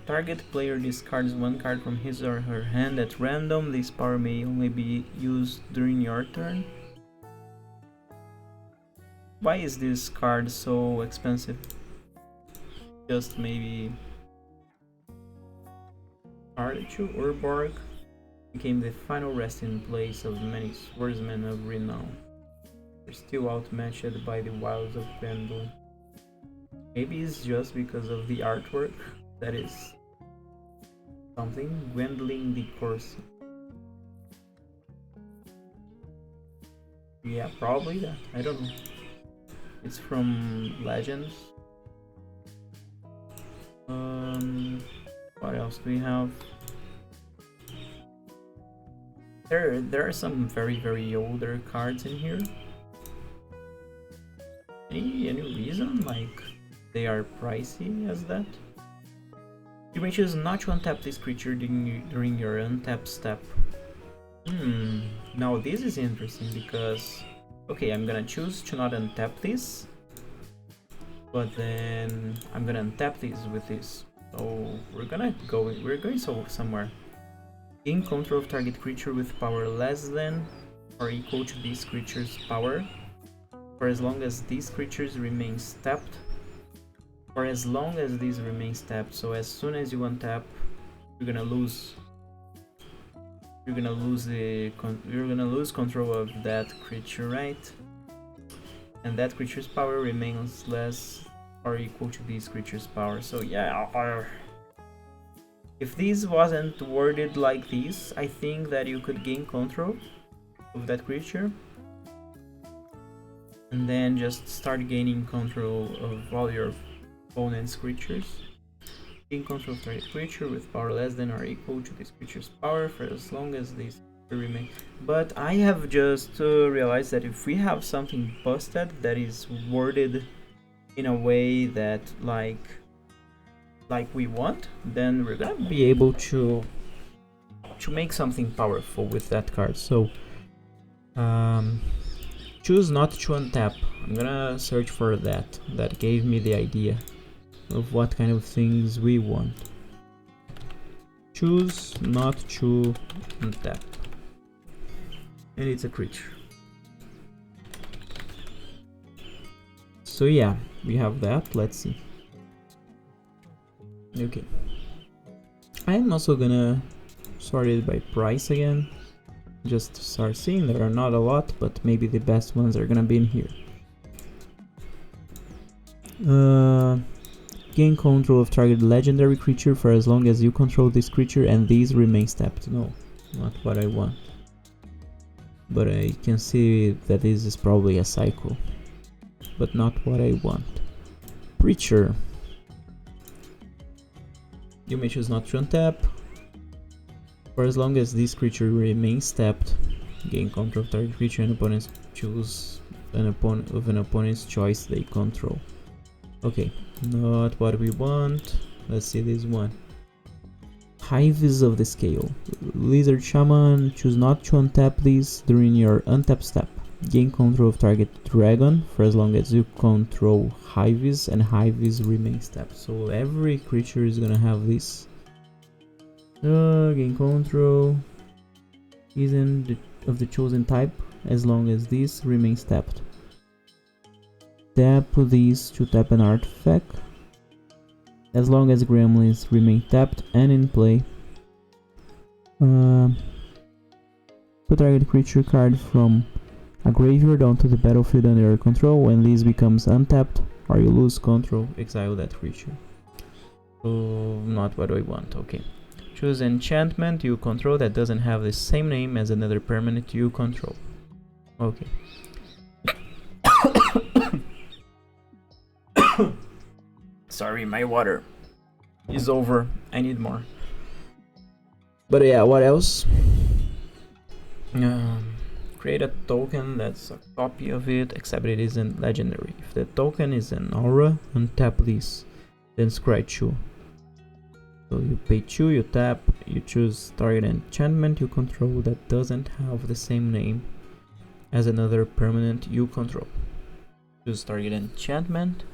Target player discards 1 card from his or her hand at random. This power may only be used during your turn. Why is this card so expensive? Just maybe... Artichoke Urborg became the final resting place of many swordsmen of renown. They're still outmatched by the wilds of Gwendolyn. Maybe it's just because of the artwork. That is something. Gwendolyn the Corsi. Yeah, probably that. I don't know. It's from Legends. What else do we have? There are some very older cards in here. Any reason like they are pricey as that? You may choose not to untap this creature during your untap step. Now this is interesting because, okay, I'm gonna choose to not untap this, but then I'm gonna untap this with this. So we're going somewhere. Gain control of target creature with power less than or equal to this creature's power for as long as these creatures remain tapped. For as long as these remain tapped. So as soon as you untap, you're gonna lose. You're gonna lose control of that creature, right? And that creature's power remains less or equal to this creature's power. So yeah, if this wasn't worded like this, I think that you could gain control of that creature and then just start gaining control of all your opponent's creatures. Gain control of target creature with power less than or equal to this creature's power for as long as these remain. But I have just realized that if we have something busted that is worded in a way that like like we want, then we're gonna be able to make something powerful with that card. So choose not to untap. I'm gonna search for that. That gave me the idea of what kind of things we want. Choose not to untap. And it's a creature. So yeah, we have that. Let's see. Okay. I'm also gonna sort it by price again. Just to start seeing, there are not a lot, but maybe the best ones are gonna be in here. Gain control of target legendary creature for as long as you control this creature and these remain tapped. No, not what I want. But I can see that this is probably a cycle, but not what I want. Preacher. You may choose not to untap. For as long as this creature remains tapped, gain control of target creature and opponents choose an opponent's choice they control. Okay, not what we want. Let's see this one. Hives of the Scale. Lizard Shaman, choose not to untap these during your untap step. Gain control of target dragon for as long as you control Hives and Hives remains tapped. So every creature is gonna have this. Gain control of the chosen type as long as this remains tapped. Tap these to tap an artifact as long as gremlins remain tapped and in play. Put target creature card from a graveyard onto the battlefield under your control. When this becomes untapped or you lose control, exile that creature. So not what I want. Okay. Choose enchantment you control that doesn't have the same name as another permanent you control. Okay. Sorry, my water is over. I need more. But yeah, what else? Create a token that's a copy of it, except it isn't legendary. If the token is an aura, untap this, then scry 2. So you pay 2, you tap, you choose target enchantment you control that doesn't have the same name as another permanent you control. Choose target enchantment.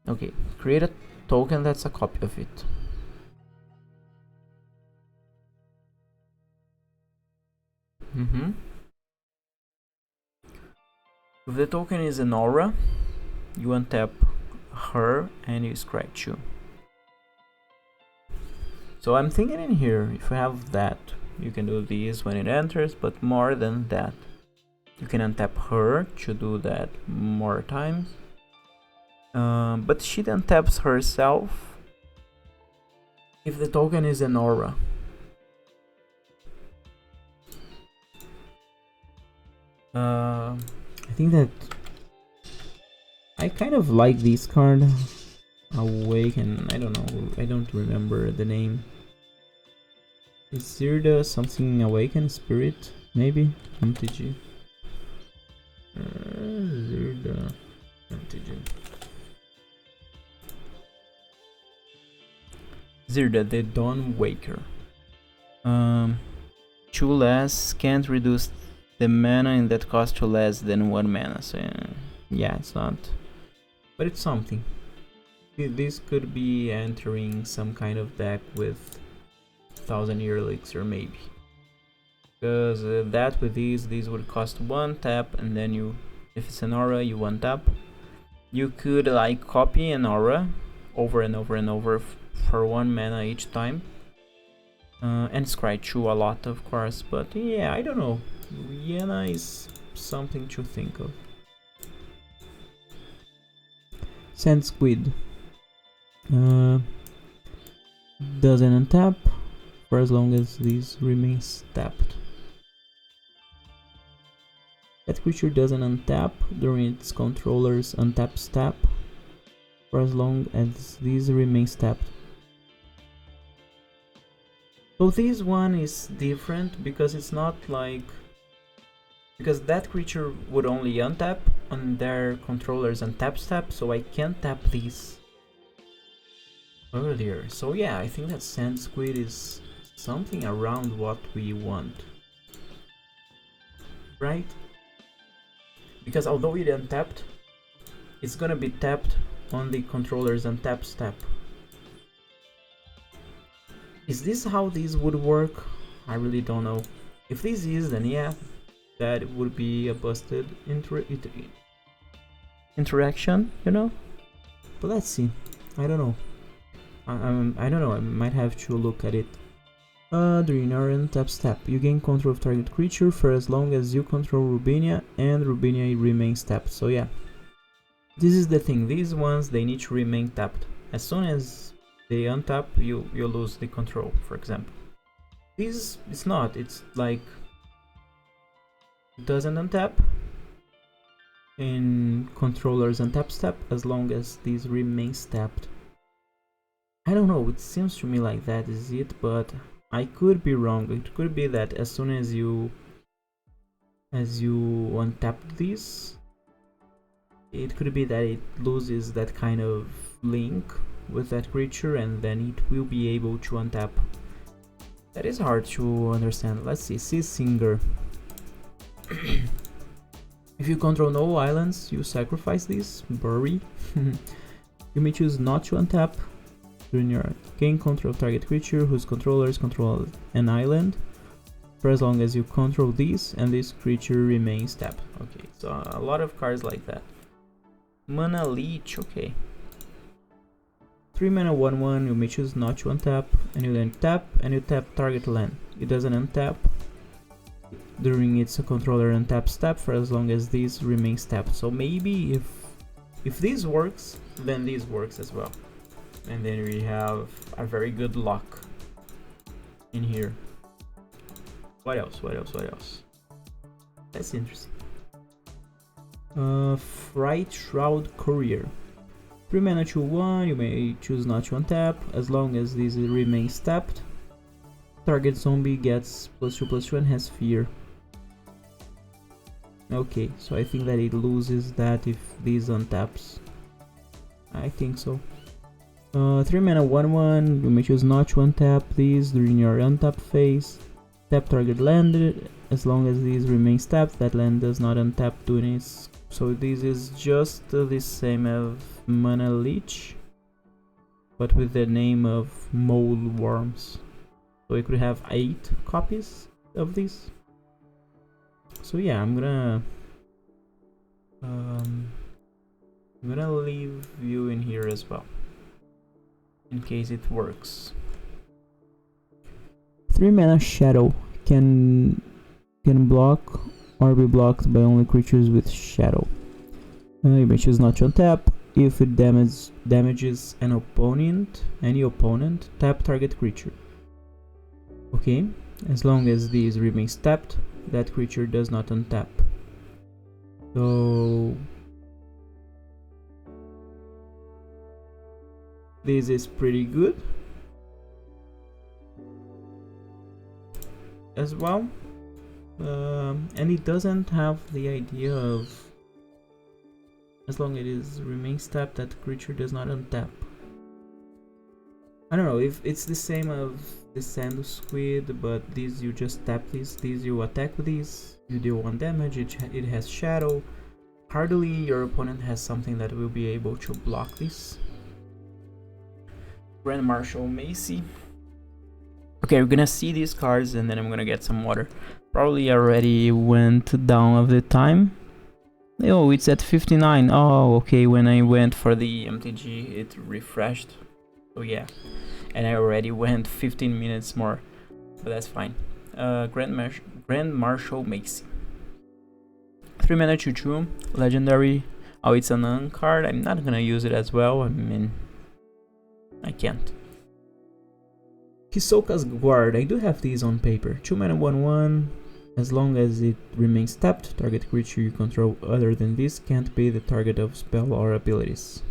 Okay, create a token that's a copy of it. If the token is an aura, you untap her and you scry 2. So I'm thinking in here, if you have that, you can do this when it enters, but more than that, you can untap her to do that more times. But she then taps herself if the token is an aura. I think that I kind of like this card. Awaken, I don't know, I don't remember the name. Is Zirda something Awaken Spirit? Maybe? MTG. Zirda MTG. Zirda, the Dawn Waker. 2 less, can't reduce the mana in that cost to less than 1 mana. So yeah, it's not, but it's something. This could be entering some kind of deck with 1000-year elixir maybe. Because that with these would cost 1 tap, and then you, if it's an aura, you 1 tap. You could like copy an aura over and over and over for 1 mana each time. And scry 2 a lot, of course, but yeah, I don't know. Vienna is something to think of. Sand Squid. Doesn't untap for as long as this remains tapped. That creature doesn't untap during its controller's untap step for as long as this remains tapped. So this one is different because it's not like, because that creature would only untap on their controller's untap step, so I can't tap these. earlier. So yeah, I think that Sand Squid is something around what we want, right? Because although it untapped, it's gonna be tapped on the controller's untap step. Is this how this would work? I really don't know. If this is, then yeah, that would be a busted interaction, you know? But let's see. I don't know. I don't know, I might have to look at it. During your untap step, you gain control of target creature for as long as you control Rubinia and Rubinia remains tapped. So yeah, this is the thing. These ones, they need to remain tapped. As soon as they untap, you lose the control, for example. This, it's not. It's like, it doesn't untap in controller's untap step as long as this remains tapped. I don't know, it seems to me like that is it, but I could be wrong. It could be that as soon as you untap this, it could be that it loses that kind of link with that creature and then it will be able to untap. That is hard to understand. Let's see, Sea Singer. If you control no islands, you sacrifice this, bury. You may choose not to untap. During your gain control of target creature whose controllers control an island for as long as you control these and this creature remains tapped. Okay, so a lot of cards like that. Mana Leech, okay. 3 mana 1/1, you may choose not to untap, and you then tap and you tap target land. It doesn't untap during its controller untap step for as long as this remains tapped. So maybe if this works, then this works as well. And then we have a very good luck in here. What else? What else? What else? That's interesting. Fright Shroud Courier. 3 mana 2/1, you may choose not to untap as long as this remains tapped. Target zombie gets +2/+2 and has fear. Okay, so I think that it loses that if this untaps. I think so. 3 mana 1/1, you may choose not to untap these during your untap phase. Tap target land, as long as this remains tapped, that land does not untap during its... So this is just the same as Mana Leech, but with the name of Mole Worms. So we could have 8 copies of this. So yeah, I'm gonna leave you in here as well, in case it works. 3 mana Shadow can block or be blocked by only creatures with Shadow. You may choose not to untap. If it damages an opponent, any opponent, tap target creature. Okay, as long as this remains tapped, that creature does not untap. So this is pretty good as well, and it doesn't have the idea of as long as it remains tapped, that creature does not untap. I don't know if it's the same of the Sand Squid, but these you just tap these you attack with these, you deal 1 damage, it has Shadow. Hardly your opponent has something that will be able to block this. Grand Marshal Macy. Okay, we're gonna see these cards and then I'm gonna get some water. Probably already went down of the time. Oh, it's at 59. Oh, okay, when I went for the MTG it refreshed. So yeah, and I already went 15 minutes more, but that's fine. Grand Marshal Macy. 3 mana 2/2, legendary. Oh, it's an un card. I'm not gonna use it as well. I mean, I can't. Hisoka's Guard. I do have these on paper. 2 mana 1/1. As long as it remains tapped, target creature you control other than this can't be the target of spell or abilities.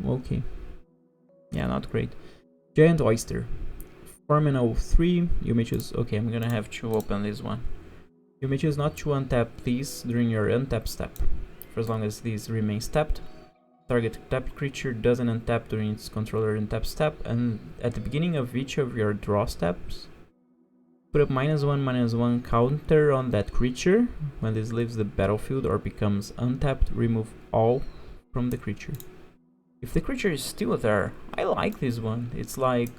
Okay. Yeah, not great. Giant Oyster. 4 mana 3. You may choose... Okay, I'm gonna have to open this one. You may choose not to untap these during your untap step, for as long as this remains tapped. Target tapped creature doesn't untap during its controller untap step, and at the beginning of each of your draw steps, put a -1/-1 counter on that creature. When this leaves the battlefield or becomes untapped, remove all from the creature. If the creature is still there, I like this one. It's like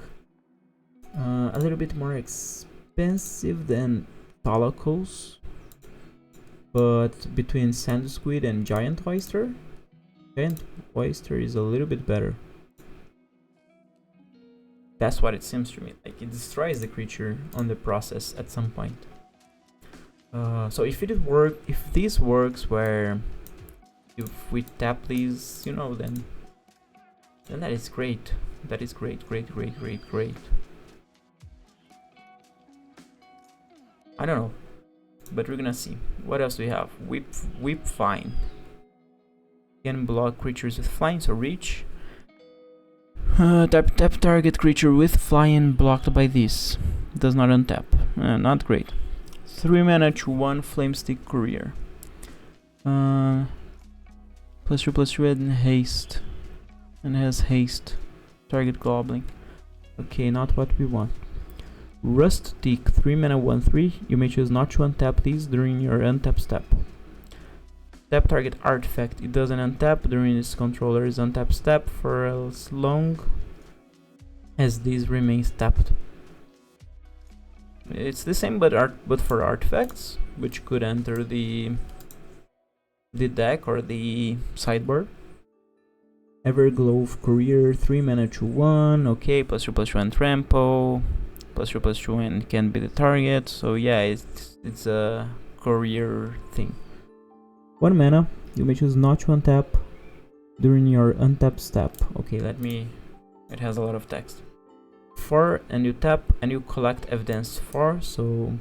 a little bit more expensive than Thalakos, but between Sand Squid and Giant Oyster, Giant Oyster is a little bit better. That's what it seems to me. Like, it destroys the creature on the process at some point. So if this works, where if we tap these, you know, then that is great. That is great. I don't know, but we're gonna see. What else do we have? Whip fine. Can block creatures with flying, so reach. Tap target creature with flying blocked by this. Does not untap. Not great. 3 mana to 1 Flamestick Courier. +2/+2 and haste. And has haste. Target goblin. Okay, not what we want. Rustic 3 mana 1/3. You may choose not to untap these during your untap step. Tap target artifact. It doesn't untap during its controller's untap step for as long as this remains tapped. It's the same, but for artifacts, which could enter the deck or the sideboard. Everglow Courier 3 mana to 1. Okay, +2/+2 and trample. +2/+2 and can be the target. So yeah, it's a courier thing. 1 mana, you may choose not to untap during your untap step. Okay, it has a lot of text. 4, and you tap and you collect evidence 4, so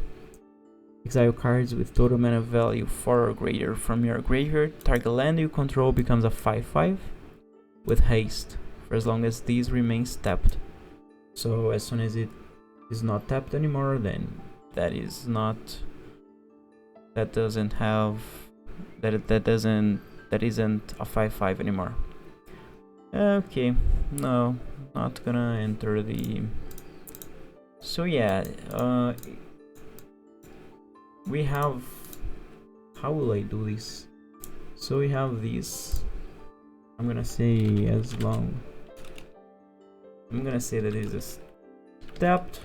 exile cards with total mana value 4 or greater from your graveyard. Target land you control becomes a 5/5 with haste for as long as these remains tapped. So as soon as it is not tapped anymore, then that isn't a 5/5 anymore. Okay, no, not gonna enter the. So yeah, we have. How will I do this? So we have these. I'm gonna say as long. I'm gonna say that it is tapped,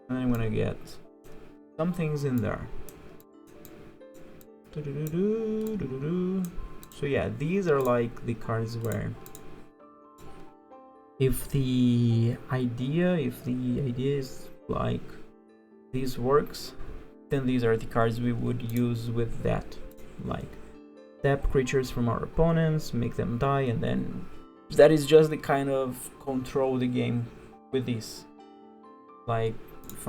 and I'm gonna get some things in there. So yeah, these are like the cards where if the idea is like this works, then these are the cards we would use with that. Like tap creatures from our opponents, make them die, and then that is just the kind of control the game with this. Like if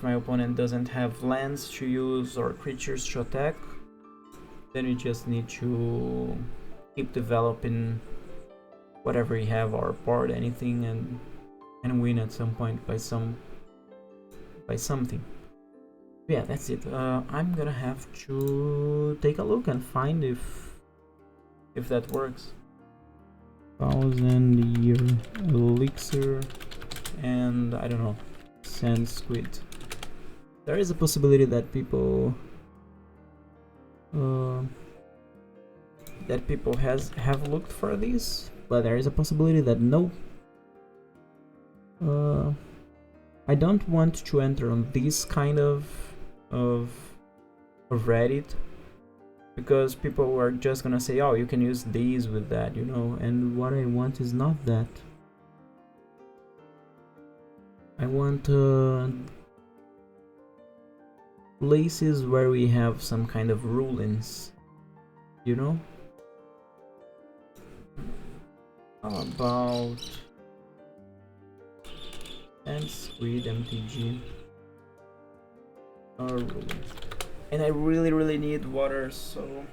my opponent doesn't have lands to use or creatures to attack, then we just need to keep developing whatever we have, or board anything, and win at some point by something. Yeah, that's it. I'm gonna have to take a look and find if that works. 1000-year elixir and I don't know, sand squid. There is a possibility that people have looked for these, but there is a possibility that no. I don't want to enter on this kind of Reddit, because people are just gonna say, oh, you can use these with that, you know, and what I want is not that. I want places where we have some kind of rulings, you know. How about and Squid MTG rulings? And I really need water, so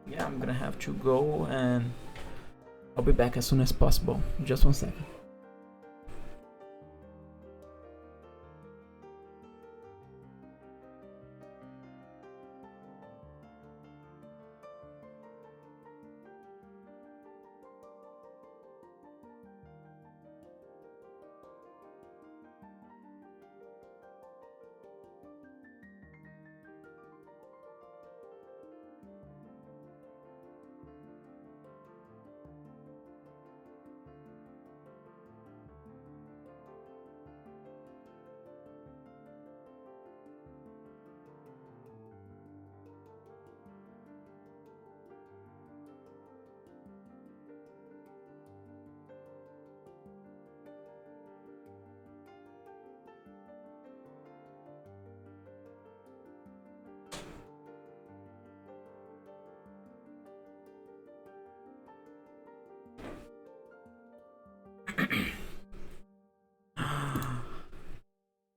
yeah, I'm gonna have to go, and I'll be back as soon as possible. Just 1 second.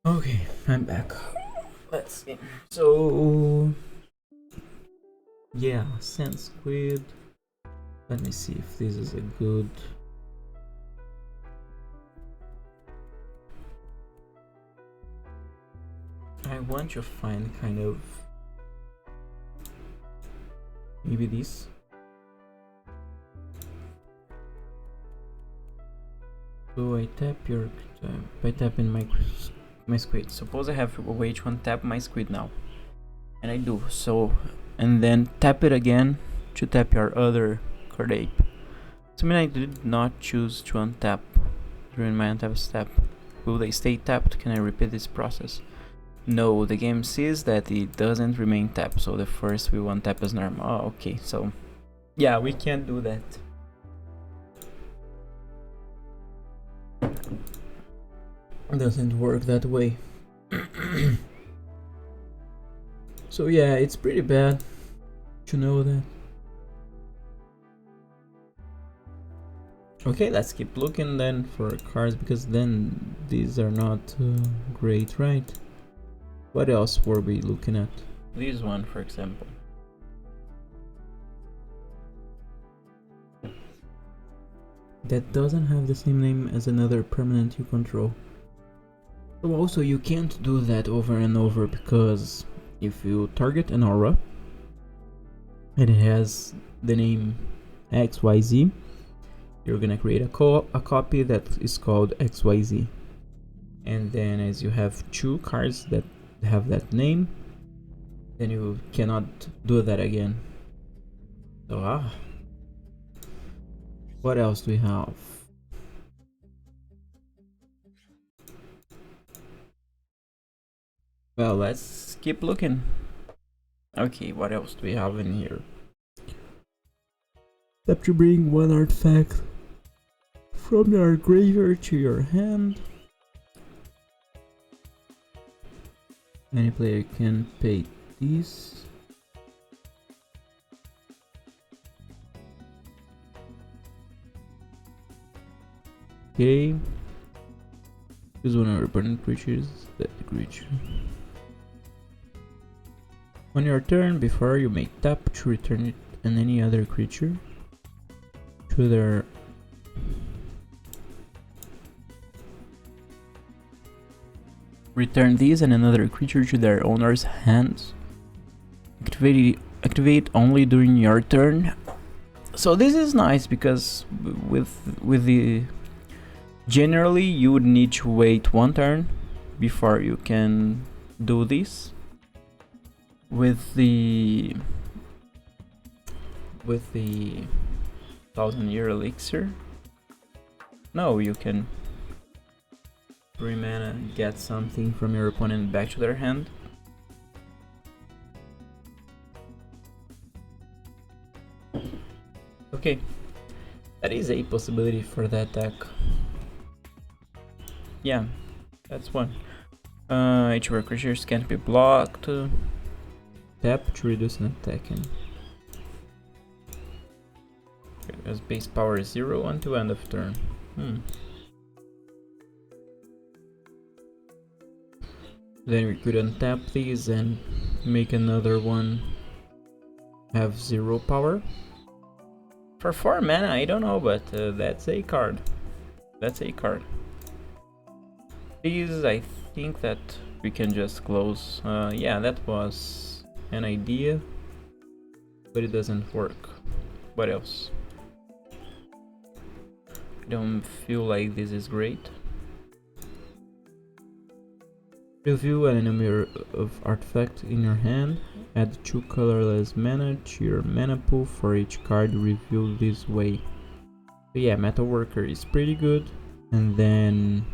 Okay, I'm back. Let's see. So yeah, sand squid. Let me see if this is a good. I want to find kind of maybe this. So I tap your by tapping my squid. Suppose I have a way to untap my squid now, and I do so, and then tap it again to tap your other card ape. So I mean I did not choose to untap during my untap step. Will they stay tapped? Can I repeat this process? No, the game sees that it doesn't remain tapped, so the first we untap as normal. Oh, okay, so yeah, we can't do that. It doesn't work that way. So yeah, it's pretty bad to know that. Okay, let's keep looking then for cards, because then these are not great, right? What else were we looking at? This one, for example. That doesn't have the same name as another permanent you control. So also you can't do that over and over, because if you target an aura and it has the name XYZ, you're gonna create a copy that is called XYZ. And then as you have two cards that have that name, then you cannot do that again. So what else do we have? Well, let's keep looking. Okay, what else do we have in here? Have to bring one artifact from your graveyard to your hand. Any player can pay these. Okay. Choose one of our opponent creatures. That creature. On your turn, before you may tap to return it and any other creature to their return these and another creature to their owner's hands. Activate only during your turn. So this is nice, because with the generally you would need to wait one turn before you can do this. With the 1000-year elixir, no, you can 3 mana, get something from your opponent back to their hand. Okay, that is a possibility for that deck. Yeah, that's one. Each of our creatures can't be blocked. Tap to reduce an attacking. As base power is 0 until end of turn. Then we could untap these and make another one have 0 power. For 4 mana, I don't know, but that's a card. That's a card. These, I think that we can just close. Yeah, that was an idea, but it doesn't work. What else? I don't feel like this is great. Review an enemy of artifact in your hand. Add 2 colorless mana to your mana pool for each card revealed this way. So yeah, Metal Worker is pretty good. And then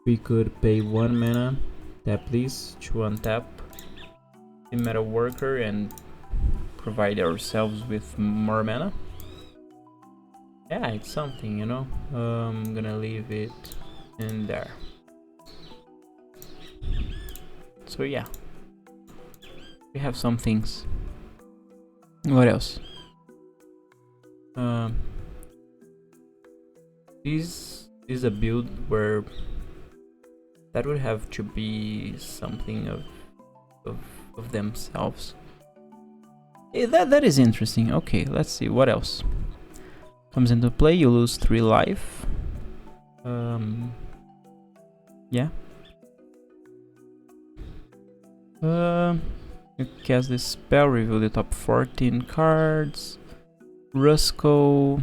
we could pay 1 mana, tap this to untap the Metal Worker and provide ourselves with more mana. Yeah, it's something, you know. I'm gonna leave it in there. So yeah, we have some things. What This is a build where that would have to be something of themselves. That is interesting. Okay, let's see what else comes into play. You lose 3 life. Yeah. You cast this spell, reveal the top 14 cards. Rusco.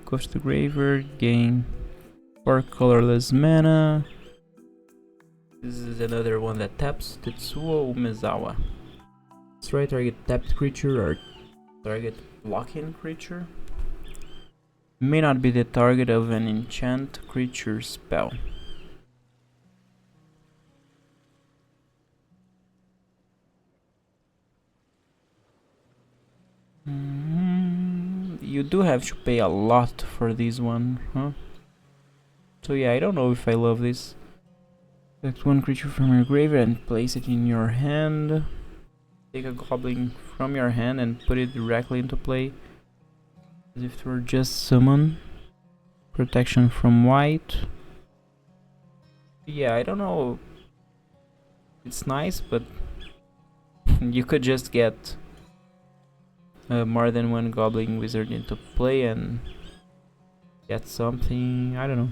Goes to the graveyard, gain 4 colorless mana. This is another one that taps. Tetsuo Umezawa. Destroy target tapped creature or target blocking creature. May not be the target of an enchant creature spell. You do have to pay a lot for this one, huh? So yeah, I don't know if I love this. Select one creature from your graveyard and place it in your hand. Take a goblin from your hand and put it directly into play. As if it were just summon. Protection from white. Yeah, I don't know. It's nice, but you could just get more than one goblin wizard into play and get something. I don't know.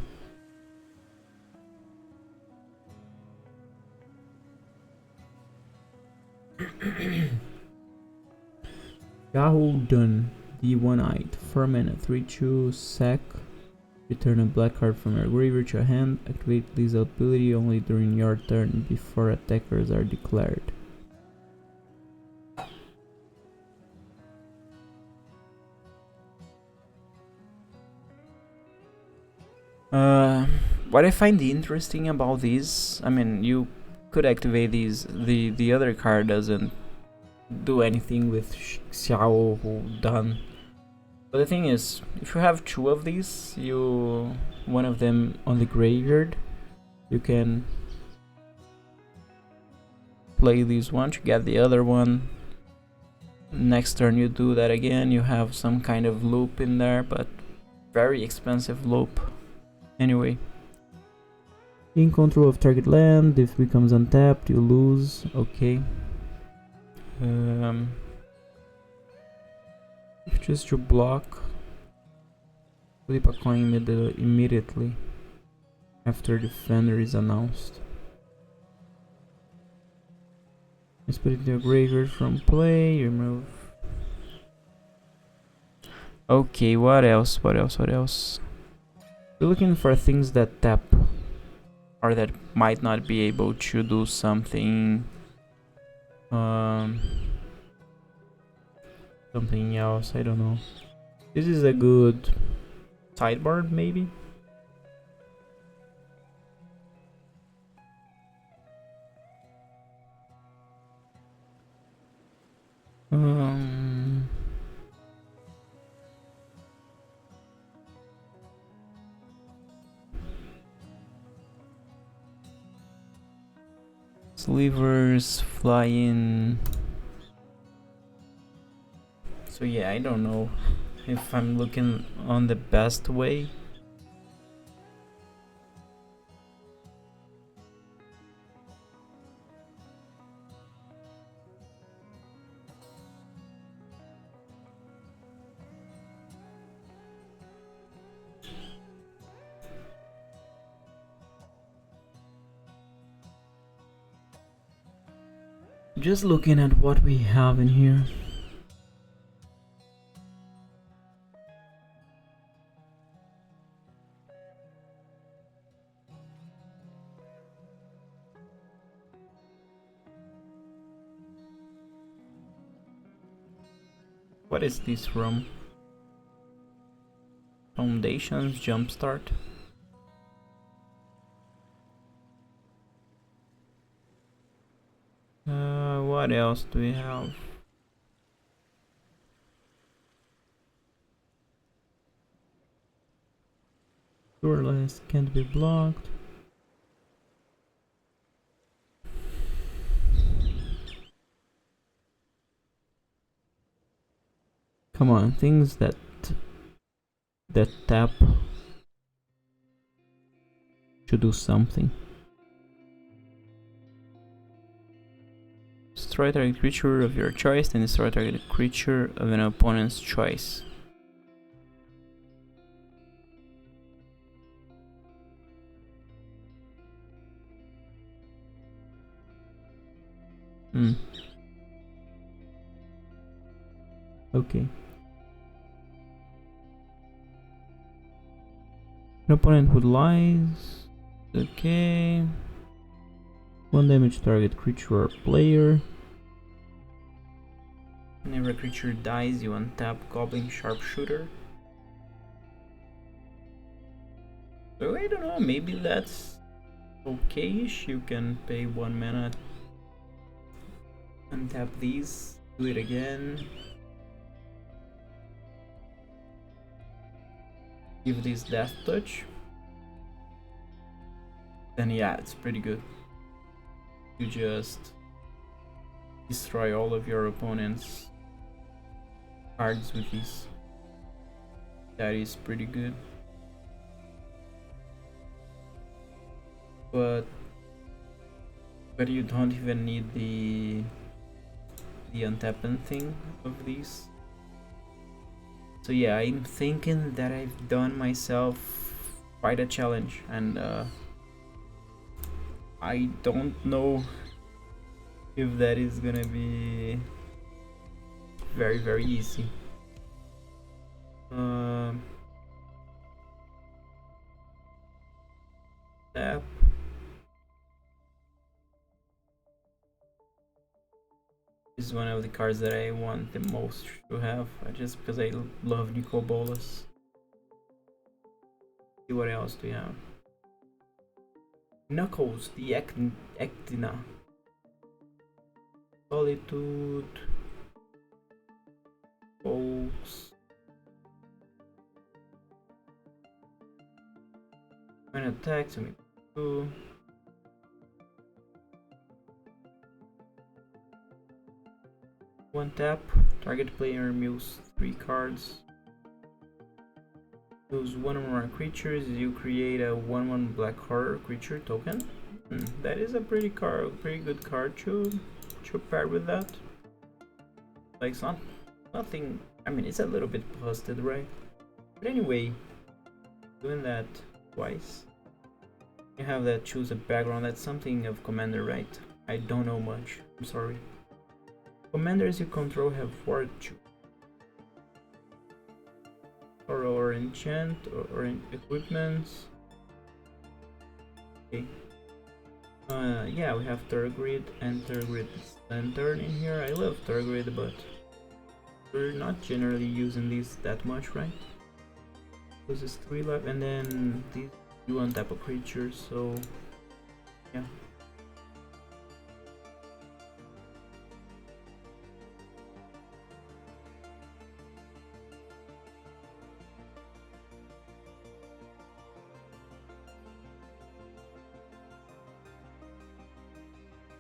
Gahul'dun, the one-eyed, 4 mana, 3/2, sack. Return a black card from your graveyard to your hand. Activate this ability only during your turn before attackers are declared. What I find interesting about these, I mean, you could activate these. The other card doesn't do anything with Xiao done. But the thing is, if you have 2 of these, one of them on the graveyard, you can play this one to get the other one. Next turn you do that again, you have some kind of loop in there, but very expensive loop. Anyway. In control of target land, if it becomes untapped, you lose. Okay. Just to block, flip a coin immediately after defender is announced. Let's put it in the graveyard from play, remove. Okay, what else? What else? We're looking for things that tap or that might not be able to do something something else, I don't know. This is a good sideboard, maybe. Slivers, flying. So yeah, I don't know if I'm looking on the best way. Just looking at what we have in here. What is this from? Foundations Jumpstart. What else do we have? Doorless can't be blocked. Come on, things that tap to do something. Destroy target creature of your choice, then destroy target creature of an opponent's choice. Okay. An opponent would lies. Okay. 1 damage target creature or player. Whenever a creature dies, you untap Goblin Sharpshooter. So I don't know, maybe that's okay-ish. You can pay 1 mana, untap these, do it again. Give this Death Touch. Then yeah, it's pretty good. You just destroy all of your opponent's cards with this. That is pretty good. But you don't even need the untapping thing of these. So yeah, I'm thinking that I've done myself quite a challenge, and I don't know if that is gonna be very easy. Tap. This is one of the cards that I want the most to have, just because I love Nicol Bolas. See what else do we have? Knuckles, the Ectina. Solitude. Folks. When attack to me 2. One tap, target player removes 3 cards. Choose 1 or more creatures, you create a 1/1 black horror creature token. That is a pretty good card to pair with that. Like, it's not nothing. I mean, it's a little bit busted, right? But anyway, doing that twice. You have that choose a background. That's something of Commander, right? I don't know much. I'm sorry. Commanders you control have fortune. Or enchant or equipments. Okay. Yeah, we have Tergrid and Tergrid Lantern in here. I love Tergrid, but we're not generally using these that much, right? This is 3 life, and then these you untap a creature, so yeah.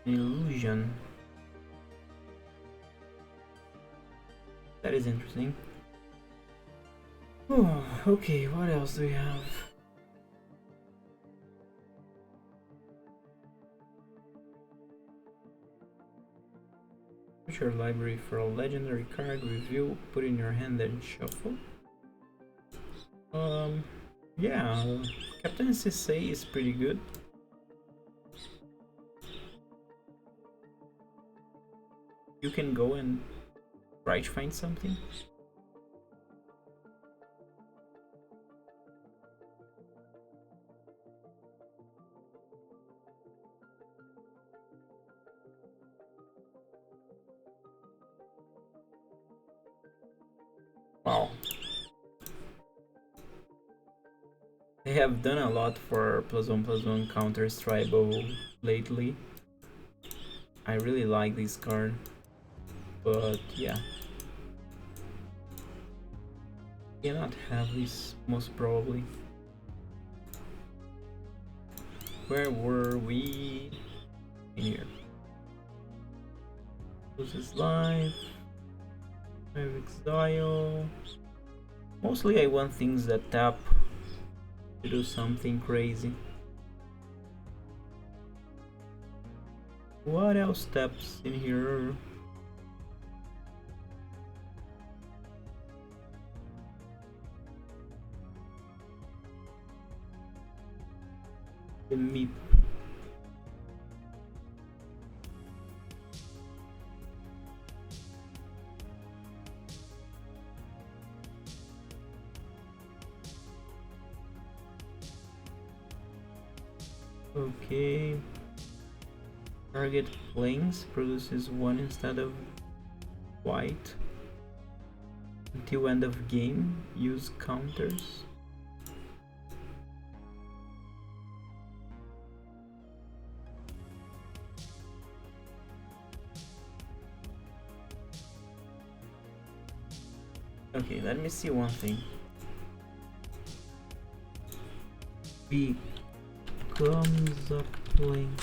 Illusion. That is interesting. Oh, okay, what else do we have? Search your library for a legendary card, review, put in your hand, then shuffle. Yeah, Captain CC is pretty good. You can go and try to find something. Wow. They have done a lot for +1/+1 counters tribal lately. I really like this card, but yeah, cannot have this most probably. Where were we? In here. Loses life. I have exile. Mostly I want things that tap to do something crazy. What else steps in here? The meep. Okay. Target planes produces one instead of white. Until end of game, use counters. Okay, let me see one thing. Becomes a planes.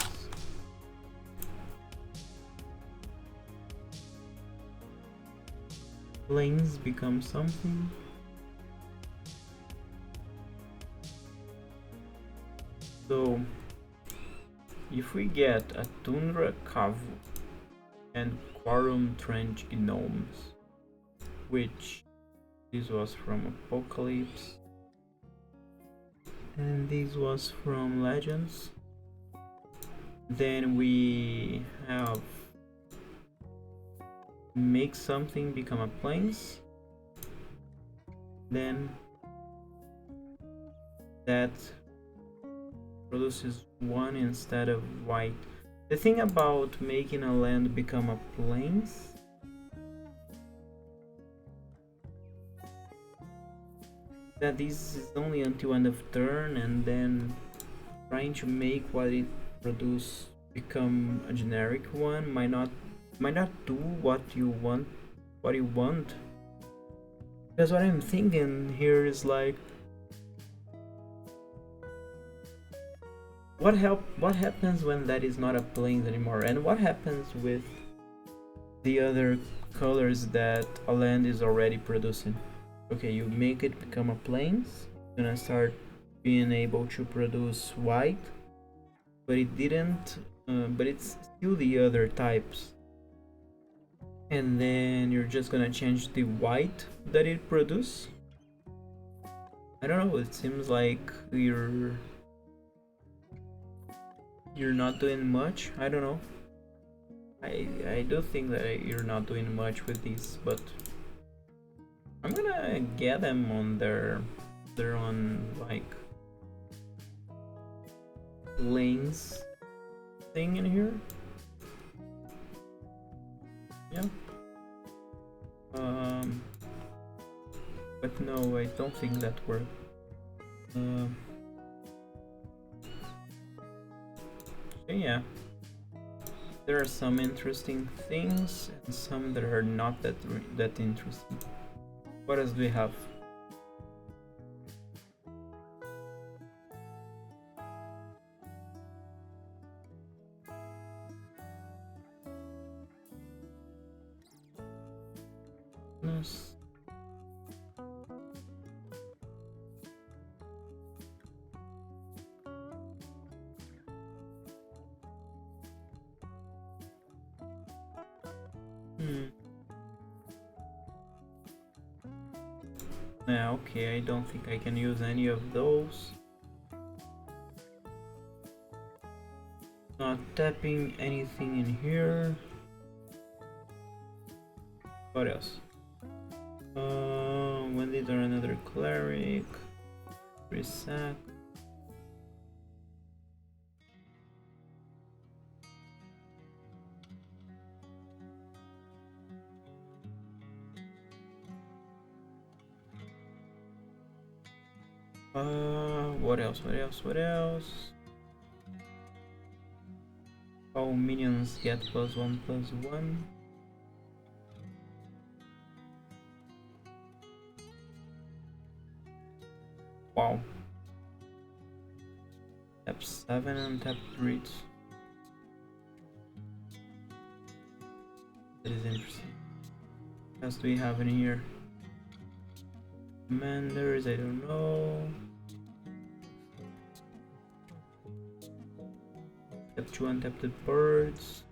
Planes become something. So if we get a Tundra Cavu and Quarum Trench Gnomes, which this was from Apocalypse and this was from Legends, then we have make something become a plains, then that produces one instead of white. The thing about making a land become a plains that this is only until end of turn, and then trying to make what it produce become a generic one might not do what you want. Because what I'm thinking here is like, what happens when that is not a plains anymore, and what happens with the other colors that a land is already producing? Okay, you make it become a plains, gonna start being able to produce white, but it didn't, but it's still the other types, and then you're just gonna change the white that it produces. I don't know, it seems like you're not doing much. I don't know. I do think that you're not doing much with these, but I'm gonna get them on their own like lanes thing in here. Yeah. But no, I don't think that worked. Yeah, there are some interesting things and some that are not that interesting. What else do we have? Yes. Yeah, okay, I don't think I can use any of those. Not tapping anything in here. What else? When these are another cleric. Resack. What else? All minions get +1/+1. Wow. Tap 7 and tap 3. That is interesting. What else do we have in here? Commanders, I don't know. Tap 2 untap the birds.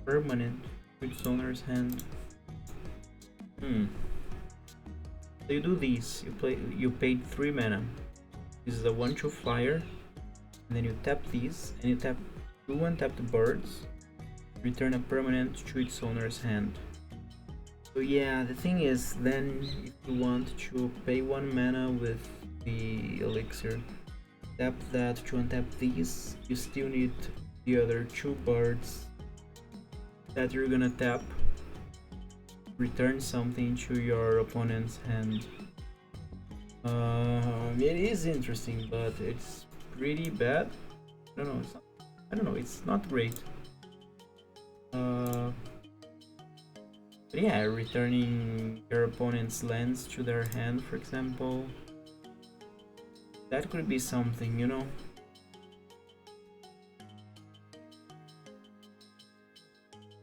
permanent with its owner's hand. So you do this. You paid 3 mana. This is a 1/2 flyer. And then you tap these, and you tap 2 untapped birds. Return a permanent to its owner's hand. So yeah, the thing is, then if you want to pay 1 mana with the elixir, tap that to untap these, you still need the other 2 birds that you're gonna tap. Return something to your opponent's hand. It is interesting, but it's pretty bad. I don't know, it's not great. But yeah, returning your opponent's lands to their hand, for example, that could be something, you know.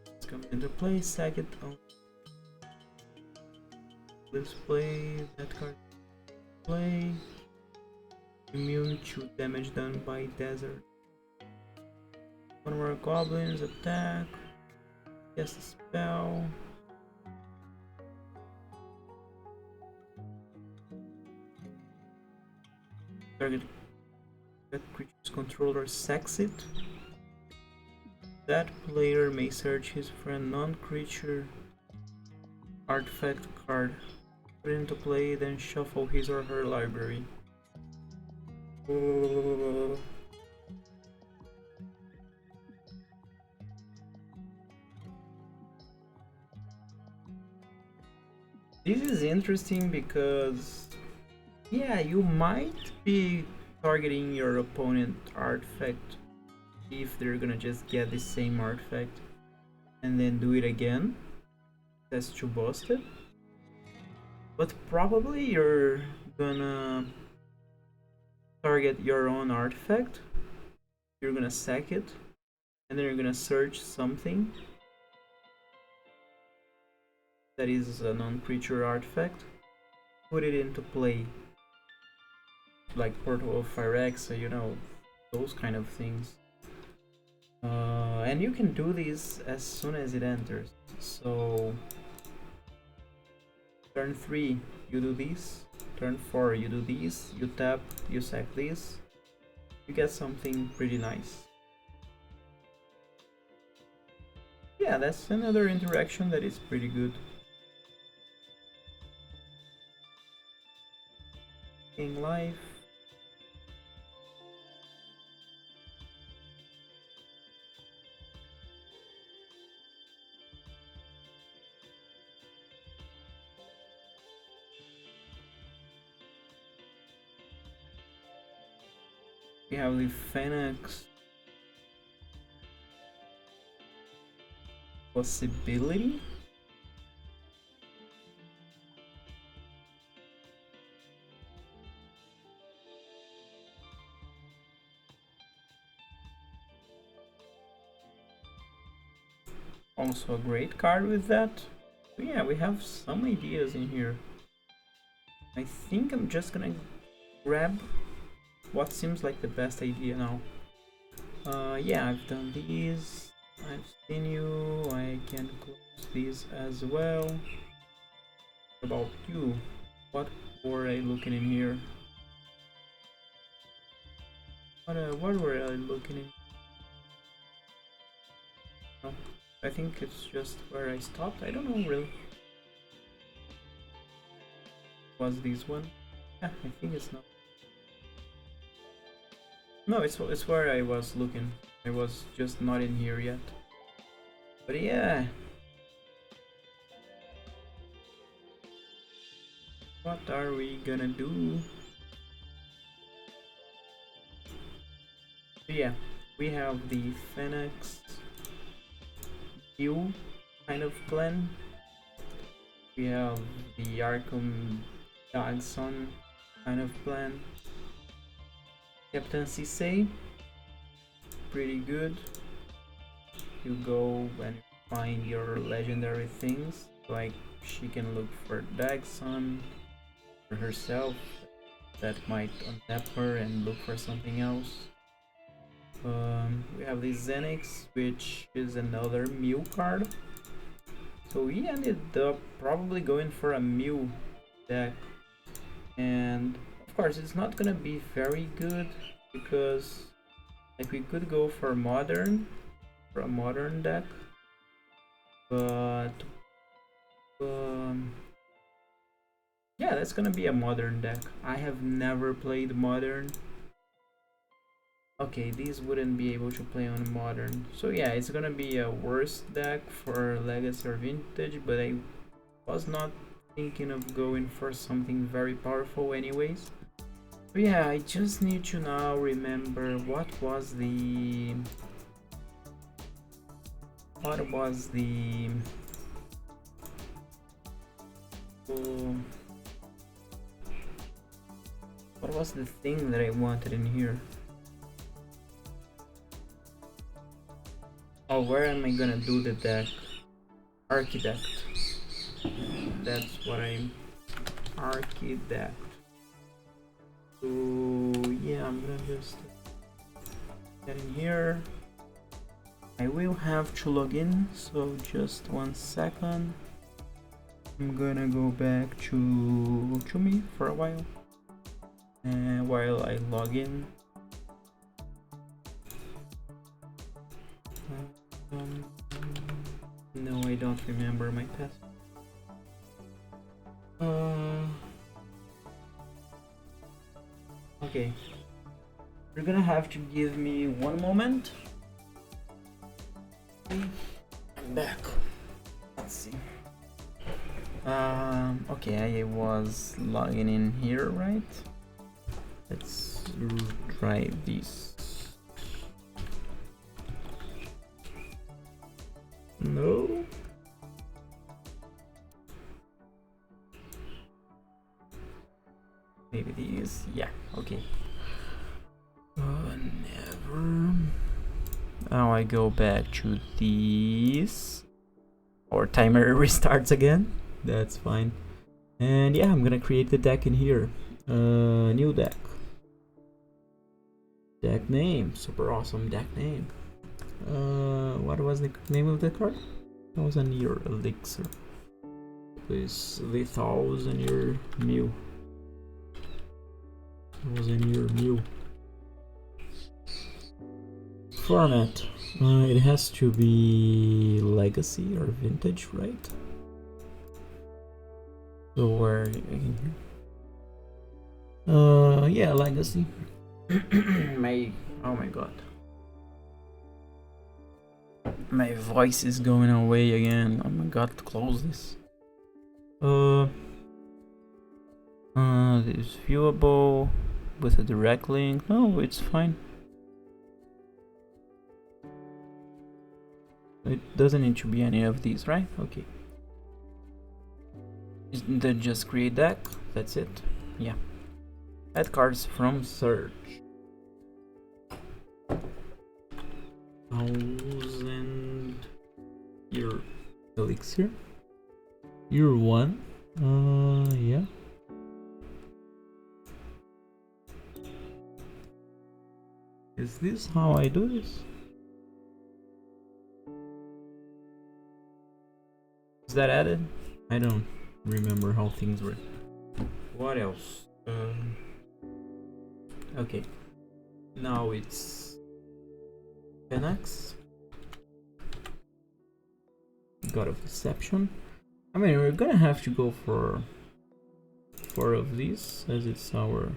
Let's come into play, sack it on. Let's play that card. Play. Immune to damage done by desert. 1 more goblins, attack. Cast a spell. Target that creature's controller sacks it. That player may search his friend non-creature artifact card, put it into play, then shuffle his or her library. This is interesting because, yeah, you might be targeting your opponent artifact if they're gonna just get the same artifact and then do it again. That's too busted. But probably you're gonna target your own artifact, you're gonna sack it, and then you're gonna search something that is a non-creature artifact, put it into play, like Portal of Phyrexa, you know, those kind of things. And you can do this as soon as it enters. So turn 3 you do this, turn 4 you do this, you tap, you sack this, you get something pretty nice. Yeah, that's another interaction that is pretty good. Gain life. We have the Phoenix possibility. Also a great card with that. But yeah, we have some ideas in here. I think I'm just gonna grab what seems like the best idea now. Yeah, I've done these. I've seen you. I can close these as well. What about you? What were I looking in here? What were I looking in? No, I think it's just where I stopped. I don't know really. Was this one? Yeah, I think it's not. No, it's where I was looking. I was just not in here yet. But yeah. What are we gonna do? So yeah, we have the Phoenix View kind of plan. We have the Arkham Dagson kind of plan. Captain Cisse, pretty good. You go and find your legendary things, like she can look for Dagson for herself, that might untap her and look for something else. We have the Xenix, which is another Mew card. So we ended up probably going for a Mew deck, and of course it's not gonna be very good because like we could go for a modern deck, but yeah, that's gonna be a modern deck. I have never played modern. Okay, these wouldn't be able to play on modern. So yeah, it's gonna be a worse deck for legacy or vintage, but I was not thinking of going for something very powerful anyways. But yeah, I just need to now remember what was the what was the thing that I wanted in here? Oh, where am I gonna do the deck? Architect. That's what I'm... Architect. So yeah, I'm gonna just get in here. I will have to log in, so just 1 second. I'm gonna go back to me for a while. And while I log in, no, I don't remember my password. Okay, you're gonna have to give me 1 moment. I'm back. Let's see. Okay, I was logging in here, right? Let's try this. No. Maybe these. Yeah. Okay. Never. Now I go back to these. Our timer restarts again. That's fine. And yeah, I'm gonna create the deck in here. New deck. Deck name. Super awesome deck name. What was the name of the card? That was a Near Elixir. This the 1000-year Mew. That was a Near Mew. Format. It has to be legacy or vintage, right? So where in here? Yeah, legacy. Oh my god. My voice is going away again. Oh my god, close this. This is viewable with a direct link. No, it's fine. It doesn't need to be any of these, right? Okay. Then just create deck. That's it. Yeah. Add cards from search. 1000-year elixir. Year 1. Yeah. Is this how I do this? Is that added? I don't remember how things were. What else? Okay. Now it's 10x. God of Deception. I mean, we're gonna have to go for 4 of these as it's our...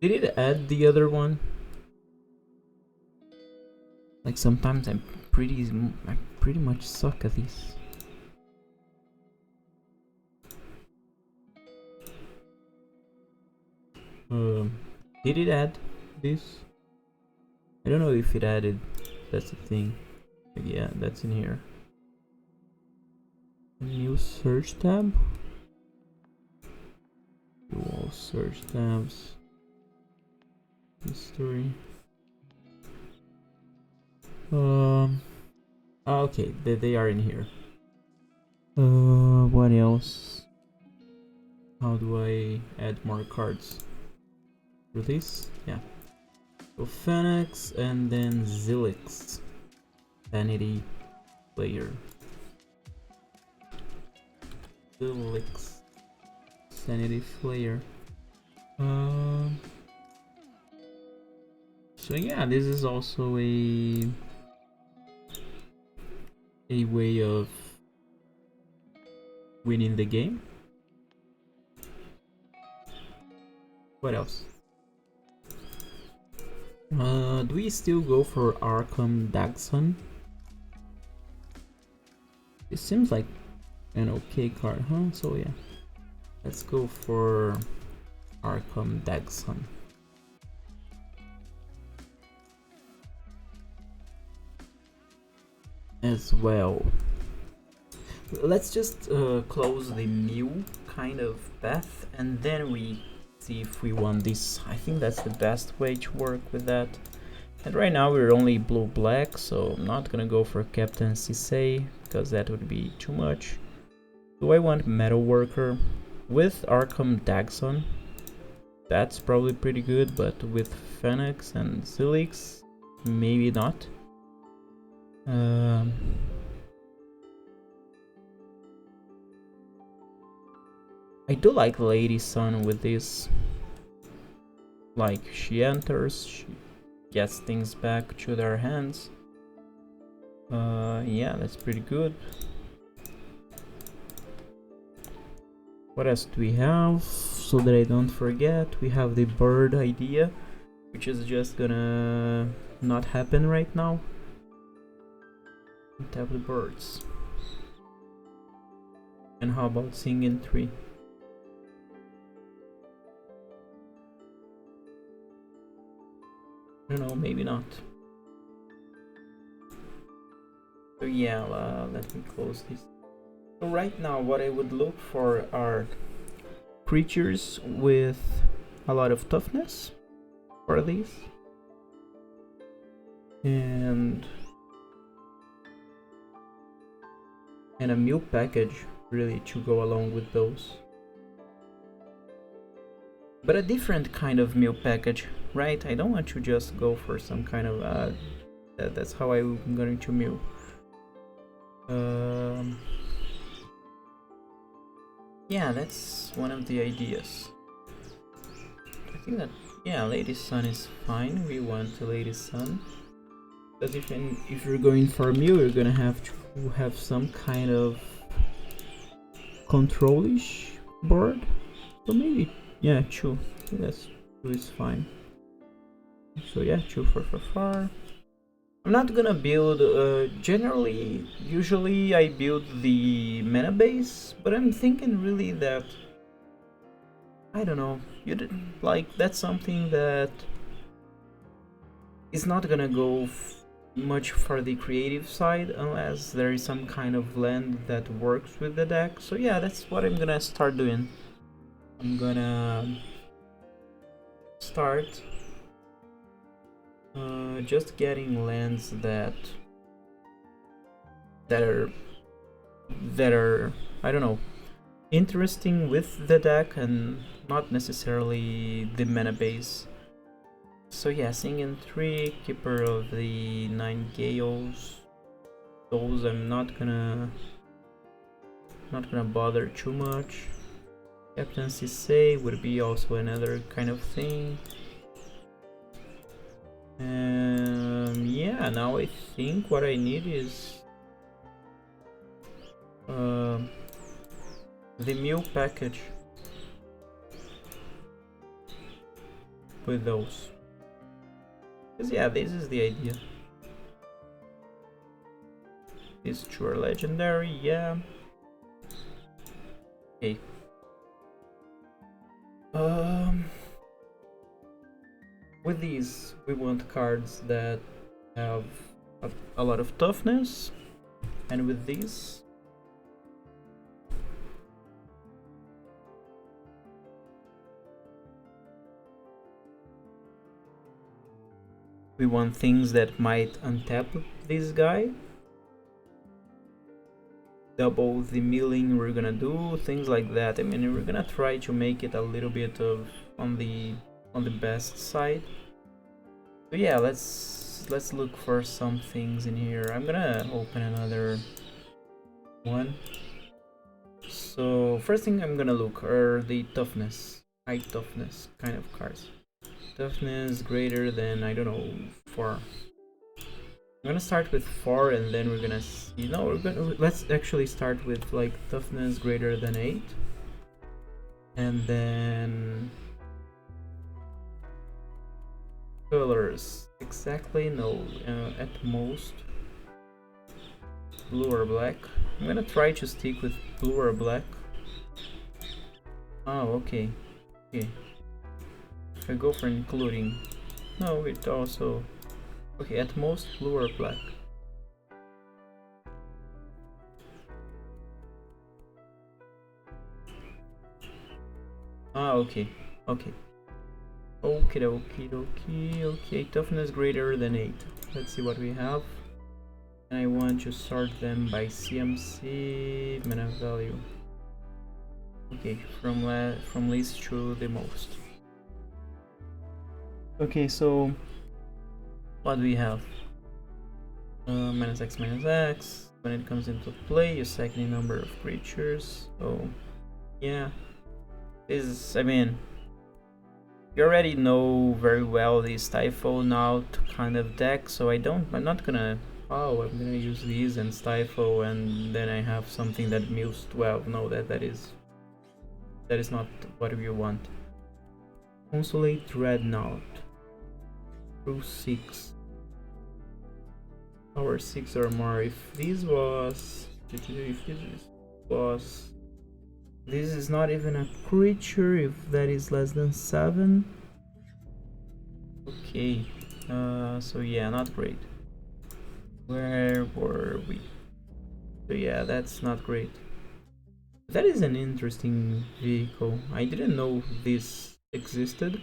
Did it add the other one? Like sometimes I pretty much suck at these. Did it add this? I don't know if it added. That's the thing. But yeah, that's in here. New search tab. Do all search tabs. History. Okay, they are in here. What else? How do I add more cards? through this. Yeah. So Phoenix and then Zilix. Vanity player. Zilix. Sanity Slayer. So yeah, this is also a way of winning the game. What else? Do we still go for Arkham Dagson? It seems like an okay card, huh? So yeah, let's go for Arkham Dagson. As well. Let's just close the new kind of path and then we see if we want this. I think that's the best way to work with that. And right now we're only blue-black, so I'm not gonna go for Captain Sisei because that would be too much. Do I want Metal Worker? With Arkham Dagson, that's probably pretty good, but with Phoenix and Zilix, maybe not. I do like Lady Sun with this. Like, she enters, she gets things back to their hands. Yeah, that's pretty good. What else do we have? So that I don't forget, we have the bird idea, which is just gonna not happen right now. Tap the birds. And how about singing 3? I don't know, maybe not. So yeah, let me close this. So right now what I would look for are creatures with a lot of toughness for these. And a meal package really to go along with those. But a different kind of meal package, right? I don't want to just go for some kind of that's how I'm going to meal. Yeah, that's one of the ideas. I think that, yeah, Lady Sun is fine. We want a Lady Sun. Because if you're going for a meal, you're gonna have to have some kind of control-ish board. So maybe, yeah, 2. Yes, 2 is fine. So yeah, 2 for far. I'm not gonna build, usually I build the mana base, but I'm thinking really that, I don't know, that's something that is not gonna go much for the creative side unless there is some kind of land that works with the deck. So yeah, that's what I'm gonna start doing. I'm gonna start just getting lands that are I don't know, interesting with the deck and not necessarily the mana base. So yeah, Singing 3, Keeper of the 9 Gales. Those I'm not gonna bother too much. Captain Sisei would be also another kind of thing. Yeah, now I think what I need is the meal package with those. Because yeah, this is the idea. These 2 are legendary, yeah. Okay. With these, we want cards that have a lot of toughness, and with these, we want things that might untap this guy, double the milling we're gonna do, things like that. I mean, we're gonna try to make it a little bit of on the on the best side. So yeah, let's look for some things in here. I'm gonna open another one. So first thing I'm gonna look are the toughness, high toughness kind of cards. Toughness greater than, I don't know, 4. I'm gonna start with 4 and then we're gonna see. No, let's actually start with like toughness greater than 8. And then colors. Exactly, no, at most blue or black. I'm gonna try to stick with blue or black. Oh, okay. Okay. If I go for including, no, it also, okay, at most blue or black. Ah, okay, okay. Okay, okay. Toughness greater than 8. Let's see what we have. And I want to sort them by CMC mana value. Okay, from least to the most. Okay, so what do we have? -X -X. When it comes into play, you sack any number of creatures. So yeah, this is, I mean, you already know very well the Stifle now kind of deck, so I'm not gonna, oh, I'm gonna use these and Stifle and then I have something that mills 12. No, that is not what we want. Consolate Dreadnought. Through 6. Power 6 or more. If this is not even a creature, if that is less than 7. Okay, so yeah, not great. Where were we? So yeah, that's not great. That is an interesting vehicle. I didn't know this existed.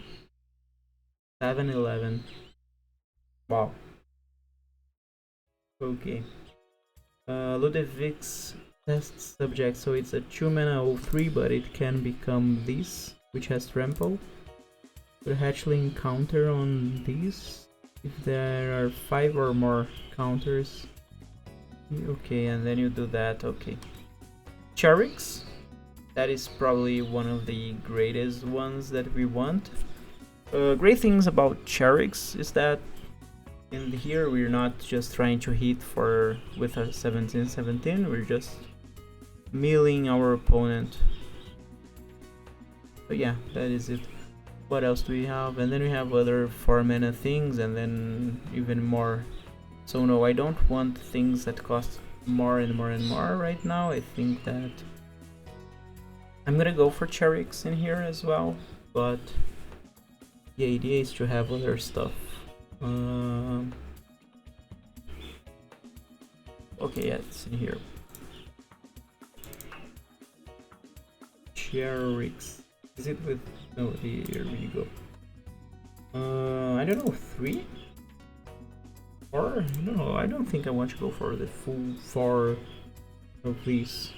7-11. Wow. Okay. Ludwig's test subject, so it's a 2-mana 03, but it can become this, which has trample. Put a hatchling counter on these if there are 5 or more counters. Okay, and then you do that. Okay. Charix. That is probably one of the greatest ones that we want. Great things about Charix is that in here we're not just trying to hit with a 17-17, we're just milling our opponent. So yeah, that is it. What else do we have? And then we have other 4-mana things and then even more. So no, I don't want things that cost more and more and more right now. I think that I'm gonna go for Charix in here as well, but the idea is to have other stuff. Okay, yeah, it's in here. Charix. Is it with... No, here we go. I don't know, 3? 4? I don't know, I don't think I want to go for the full 4 of these.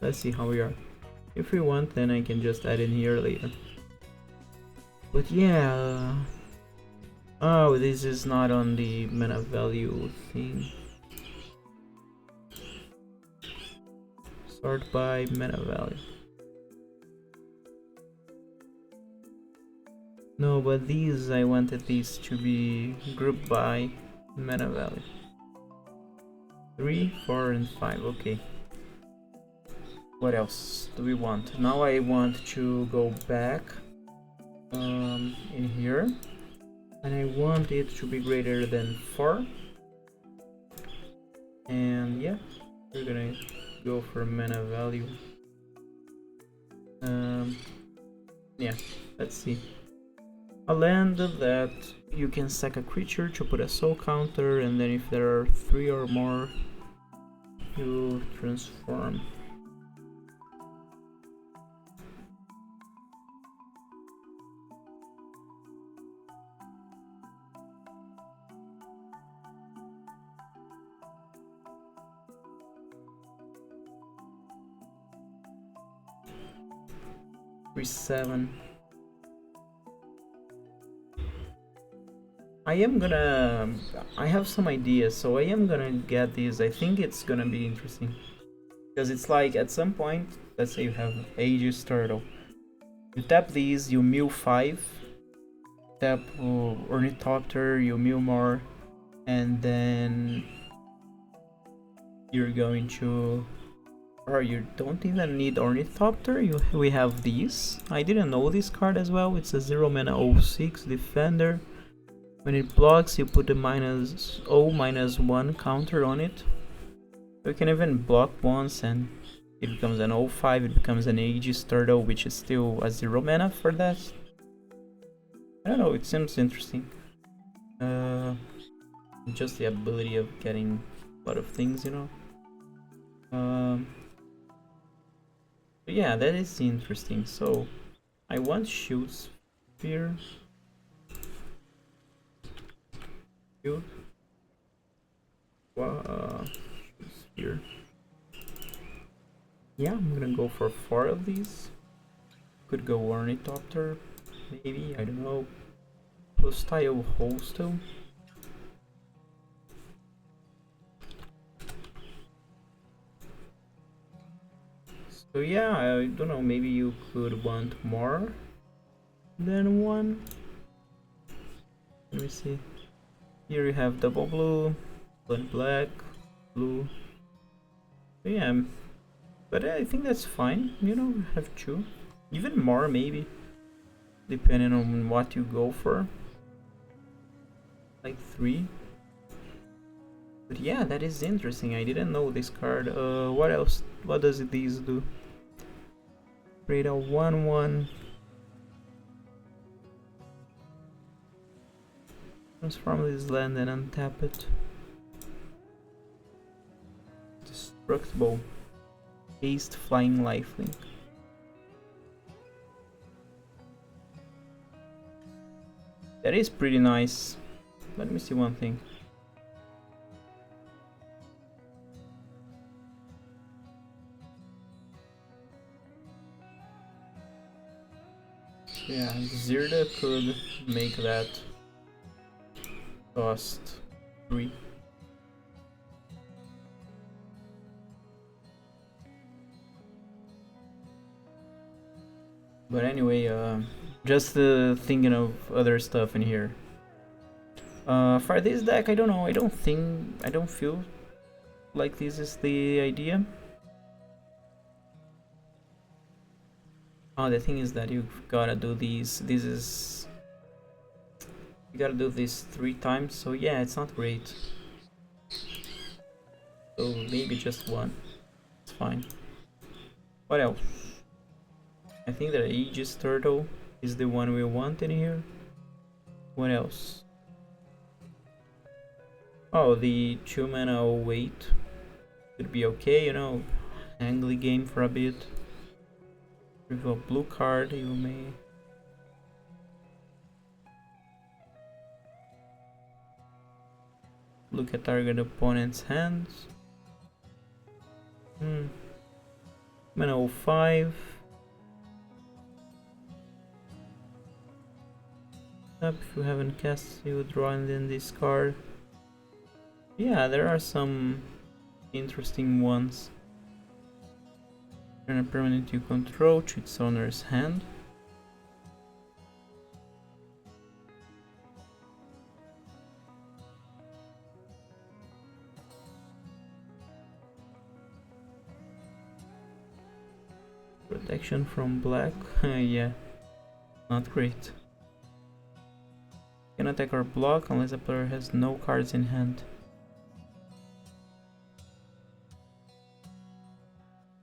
Let's see how we are. If we want, then I can just add in here later. But yeah... Oh, this is not on the mana value thing. Sort by mana value. No, but these, I wanted these to be grouped by mana value. 3, 4, and 5, okay. What else do we want? Now I want to go back in here. And I want it to be greater than 4. And yeah, we're gonna go for mana value. Yeah, let's see. A land that you can sack a creature to put a soul counter, and then if there are 3 or more, you transform. Three 7. I have some ideas, so I am gonna get these. I think it's gonna be interesting. Because it's like, at some point, let's say you have Aegis Turtle. You tap these, you mill 5. Tap Ornithopter, you mill more. And then you're going to... Or you don't even need Ornithopter, we have these. I didn't know this card as well. It's a 0 mana 06 defender. When it blocks, you put a -1 counter on it. You can even block once and it becomes an 05, it becomes an Aegis Turtle, which is still a 0 mana for that. I don't know, it seems interesting. Just the ability of getting a lot of things, you know. But yeah, that is interesting. So I want Shield Sphere. Shield Sphere. Yeah, I'm gonna go for 4 of these. Could go Ornithopter, maybe, I don't know. Hostile Hostel. So yeah, I don't know, maybe you could want more than one. Let me see. Here you have double blue, one black, blue. So yeah, but I think that's fine, you know, have 2. Even more maybe, depending on what you go for. Like 3. But yeah, that is interesting. I didn't know this card. What else? What does these do? Create a 1/1. Transform this land and untap it. Destructible. Haste Flying Lifelink. That is pretty nice. Let me see one thing. Yeah, Zirda could make that cost 3. But anyway, just thinking of other stuff in here. For this deck, I don't know. I don't feel like this is the idea. Oh, the thing is that you've gotta do these. You gotta do this 3 times. So yeah, it's not great. So maybe just 1. It's fine. What else? I think that Aegis Turtle is the one we want in here. What else? Oh, the 2 mana 08 could be okay, you know. Angly game for a bit. With a blue card, you may. Look at target opponent's hands. Mana 05. Up if you haven't cast, you draw and then discard. Yeah, there are some interesting ones. Turn a permanent you control to its owner's hand. Protection from black. Yeah, not great. Can attack or block unless the player has no cards in hand.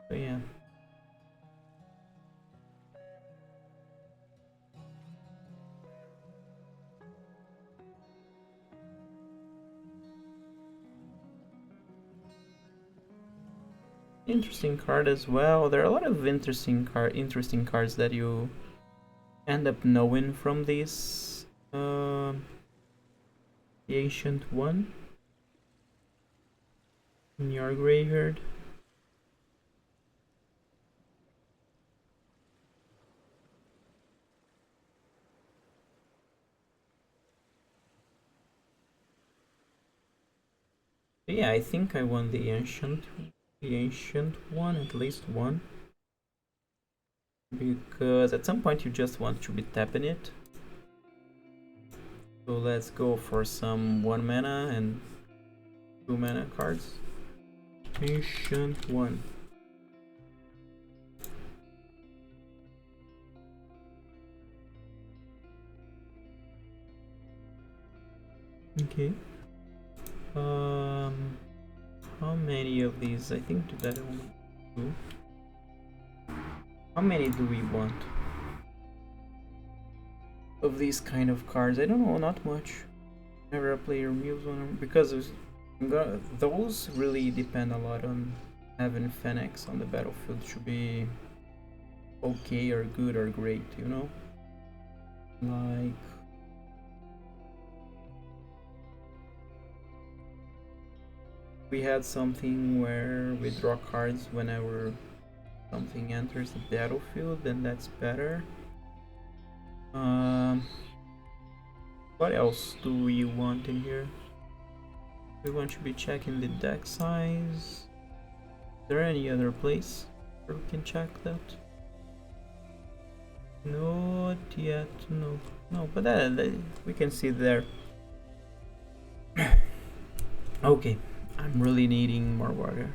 So yeah. Interesting card as well. There are a lot of interesting cards that you end up knowing from this. The Ancient One in your graveyard. Yeah, I think I won the ancient one, at least one. Because at some point you just want to be tapping it. So let's go for some 1 mana and 2 mana cards. Ancient one. Okay. How many of these? I think that only 2. How many do we want of these kind of cards? I don't know, not much. Whenever a player moves on them, because those really depend a lot on having Fenix on the battlefield to be okay or good or great, you know? Like, we had something where we draw cards whenever something enters the battlefield, then that's better. What else do we want in here? We want to be checking the deck size. Is there any other place where we can check that? Not yet, no. No, but that we can see there. Okay, I'm really needing more water.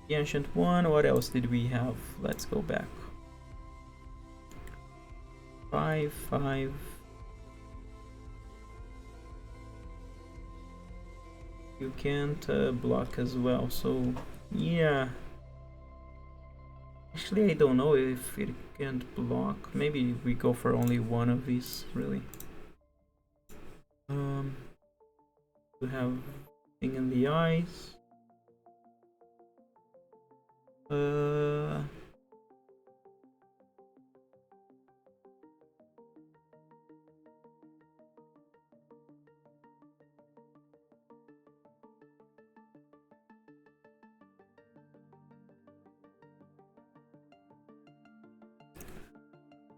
The ancient one, what else did we have? Let's go back. 5/5. You can't block as well, so yeah. Actually, I don't know if it can't block. Maybe we go for only one of these, really. We have thing in the eyes.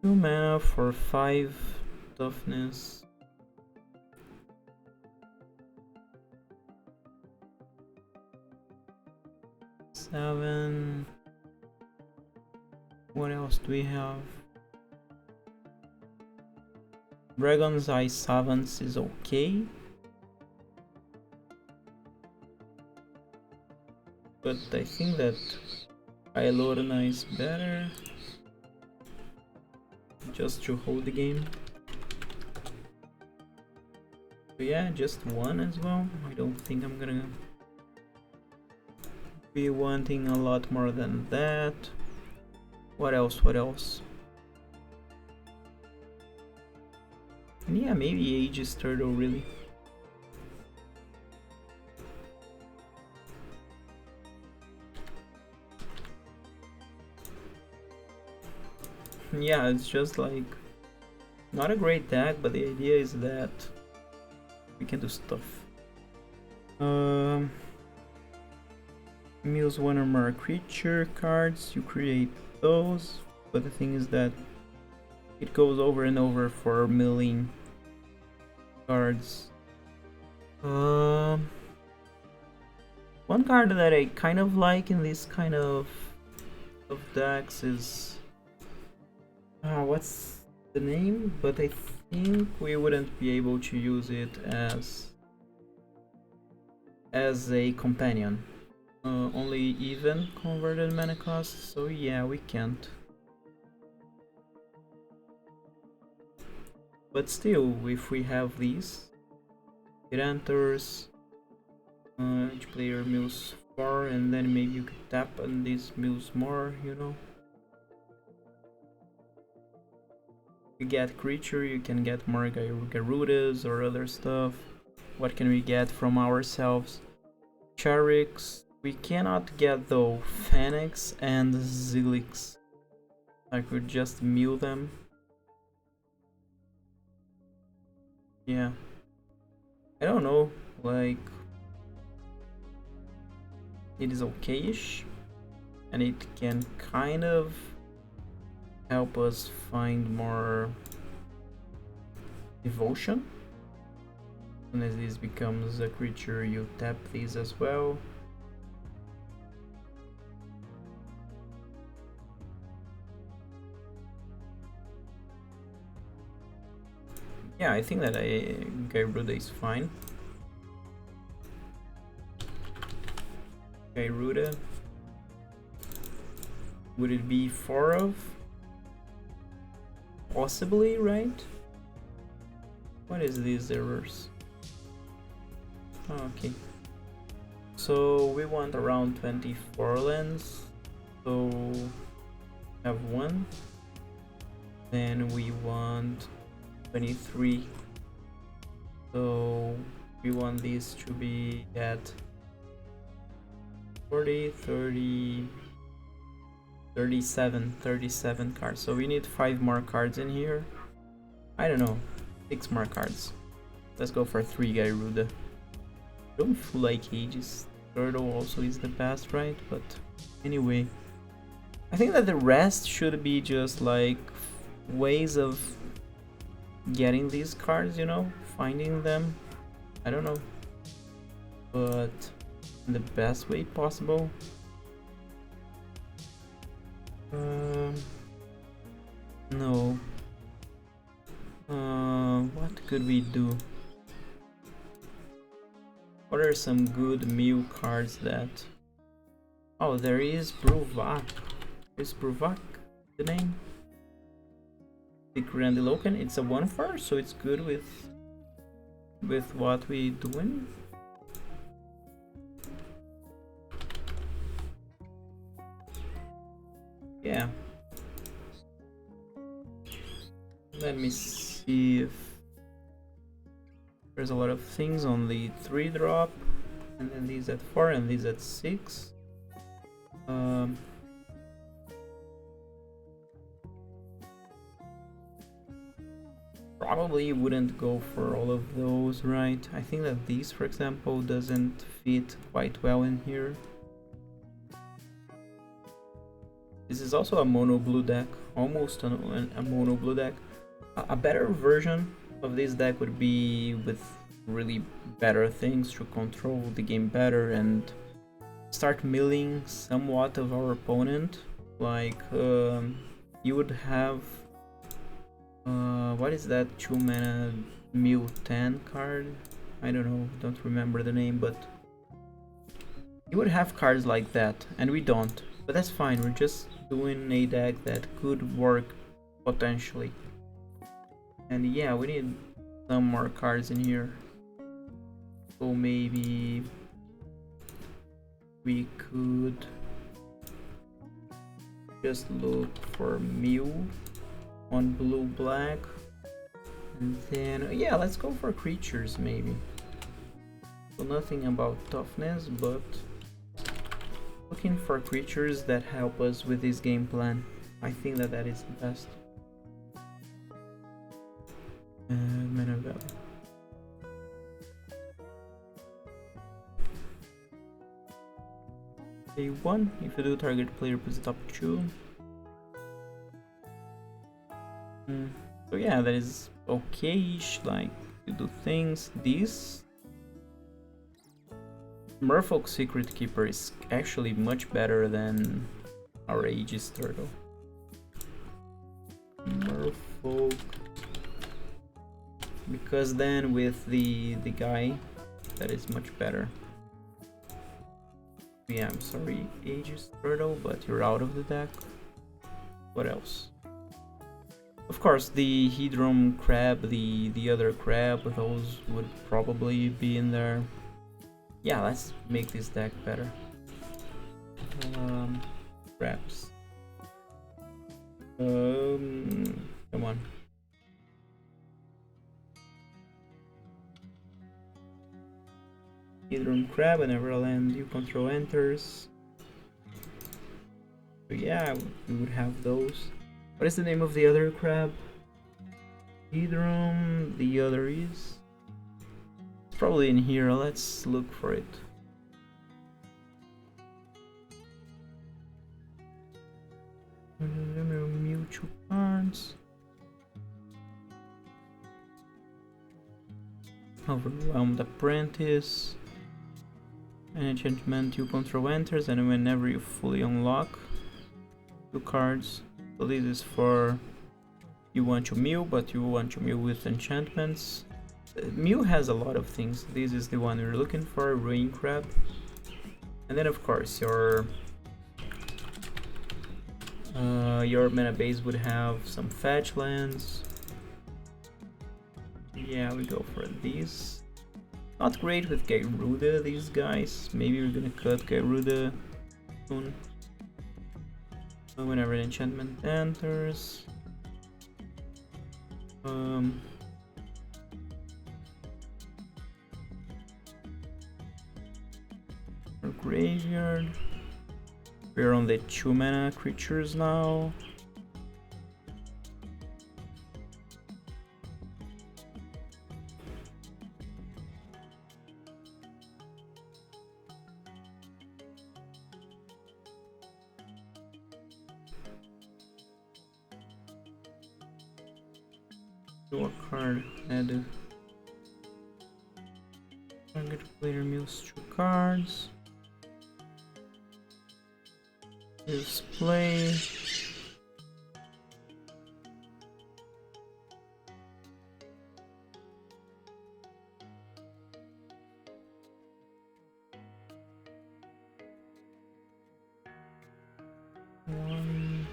Two mana for 5 toughness. Seven. What else do we have? Dragon's Eye Savants is okay, but I think that Lorna is better, just to hold the game. So yeah, just one as well. I don't think I'm gonna be wanting a lot more than that. What else? What else? And yeah, maybe Aegis Turtle, really. Yeah, it's just like not a great deck, but the idea is that we can do stuff. Mills one or more creature cards, you create those, but the thing is that it goes over and over for milling cards. One card that I kind of like in this kind of decks is what's the name? But I think we wouldn't be able to use it as a companion. Only even converted mana cost, so yeah, we can't. But still, if we have these, it enters, each player mills 4, and then maybe you could tap on these mills more, you know? You get creature, you can get more Garudas or other stuff. What can we get from ourselves? Charix. We cannot get though Phoenix and Zilix. I could just mill them. Yeah. I don't know, like it is okay-ish, and it can kind of help us find more devotion. soon as this becomes a creature, you tap these as well. Yeah, I think that Gyruda is fine. Gyruda. Would it be 4 of? Possibly, right? What is these errors? Oh, okay. So we want around 24 lands. So have 1. Then we want 23. So we want these to be at 40, 30, 37 cards. So we need 5 more cards in here. I don't know, 6 more cards. Let's go for 3 Gyruda. Don't feel like Aegis Turtle also is the best, right? But anyway, I think that the rest should be just like ways of getting these cards, you know, finding them. I don't know, but in the best way possible. No. What could we do? What are some good meal cards that... Oh, there is Bruvak. Is Bruvak the name? The Grandiloquent. It's a 1/4, so it's good with what we doing. Yeah. Let me see if there's a lot of things on the 3-drop, and then these at 4 and these at 6. Probably wouldn't go for all of those, right? I think that these, for example, doesn't fit quite well in here. This is also a mono blue deck, almost a mono blue deck. A better version of this deck would be with really better things to control the game better and start milling somewhat of our opponent. Like you would have what is that 2-mana mill 10 card? I don't know, don't remember the name, but you would have cards like that, and we don't. But that's fine, we're just doing a deck that could work potentially. And yeah, we need some more cards in here. So maybe we could just look for Mew on blue-black. And then, yeah, let's go for creatures maybe. So nothing about toughness, but looking for creatures that help us with this game plan. I think that that is the best. Mana Valley. A1, if you do, target player puts the top 2. So yeah, that is okay-ish, like, you do things. This Merfolk Secret Keeper is actually much better than our Aegis Turtle. Merfolk, because then with the guy, that is much better. Yeah, I'm sorry, Aegis Turtle, but you're out of the deck. What else? Of course, the Hedron Crab, the other crab, those would probably be in there. Yeah, let's make this deck better. Crabs. Come on. Hedron Crab, whenever land you control enters. So yeah, we would have those. What is the name of the other crab? Hedron, the other is... It's probably in here, let's look for it. Mutual cards. Overwhelmed Apprentice. An enchantment you control enters, and whenever you fully unlock 2 cards. So this is for you want to mill, but you want to mill with enchantments. Mill has a lot of things. This is the one we're looking for, Ruin Crab. And then of course your mana base would have some fetch lands. Yeah, we go for these. Not great with Gyruda, these guys. Maybe we're gonna cut Gyruda soon. Whenever an enchantment enters. Our graveyard. We're on the 2 mana creatures now. Draw a card, add target player mills 2 cards. Display. One.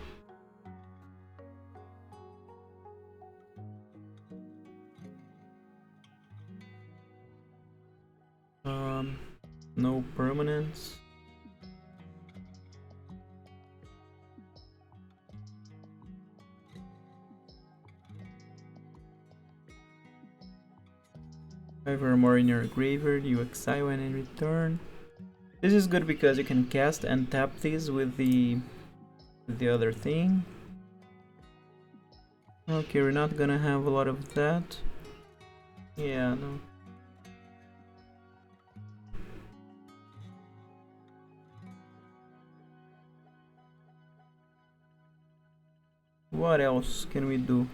No permanents. However, more in your graveyard, you exile and in return. This is good because you can cast and tap these with the other thing. Okay, we're not gonna have a lot of that. Yeah, no. What else can we do?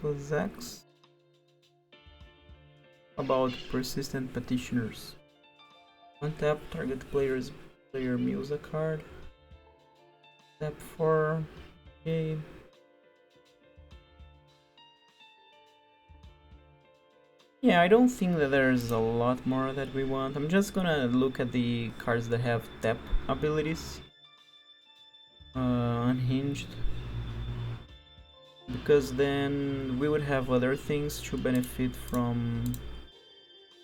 Plus X. About persistent petitioners. One tap, target player mills a card. Tap 4. Okay. Yeah, I don't think that there's a lot more that we want. I'm just gonna look at the cards that have tap abilities. Unhinged. Because then we would have other things to benefit from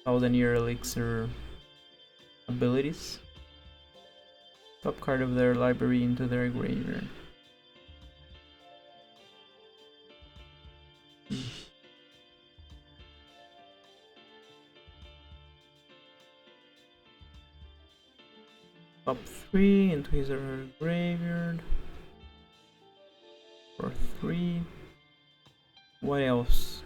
1000-year elixir abilities. Top card of their library into their graveyard. Top 3 into his or her graveyard. For 3. What else?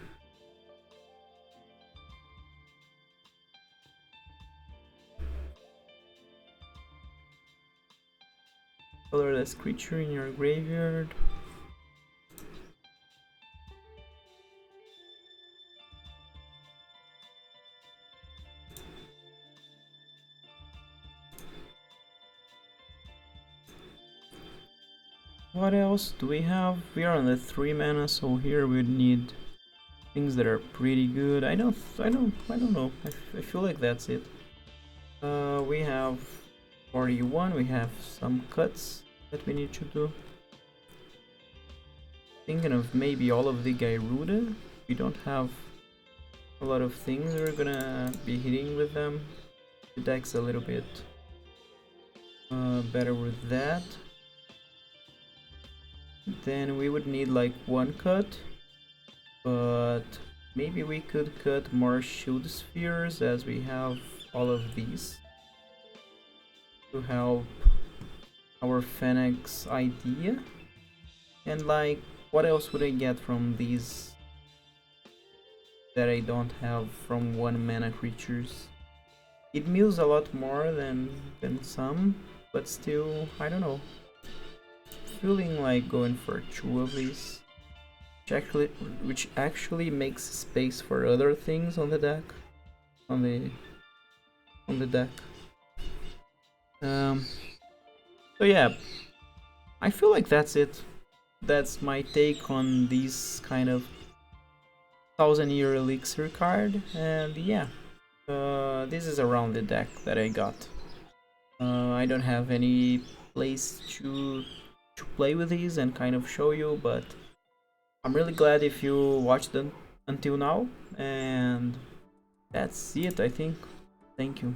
Colorless creature in your graveyard. What else do we have? We are on the 3 mana, so here we need things that are pretty good. I don't know. I feel like that's it. We have 41. We have some cuts that we need to do. Thinking of maybe all of the Gyruda. We don't have a lot of things we're gonna be hitting with them. The deck's a little bit better with that. Then we would need like 1 cut, but maybe we could cut more shield spheres as we have all of these to help our Fennec's idea. And like, what else would I get from these that I don't have from 1 mana creatures? It mills a lot more than some, but still, I don't know. Feeling like going for 2 of these, which actually makes space for other things on the deck, on the deck. So yeah, I feel like that's it. That's my take on this kind of 1000-year elixir card, and yeah, this is around the deck that I got. I don't have any place to play with these and kind of show you, but I'm really glad if you watched them until now, and that's it, I think. Thank you.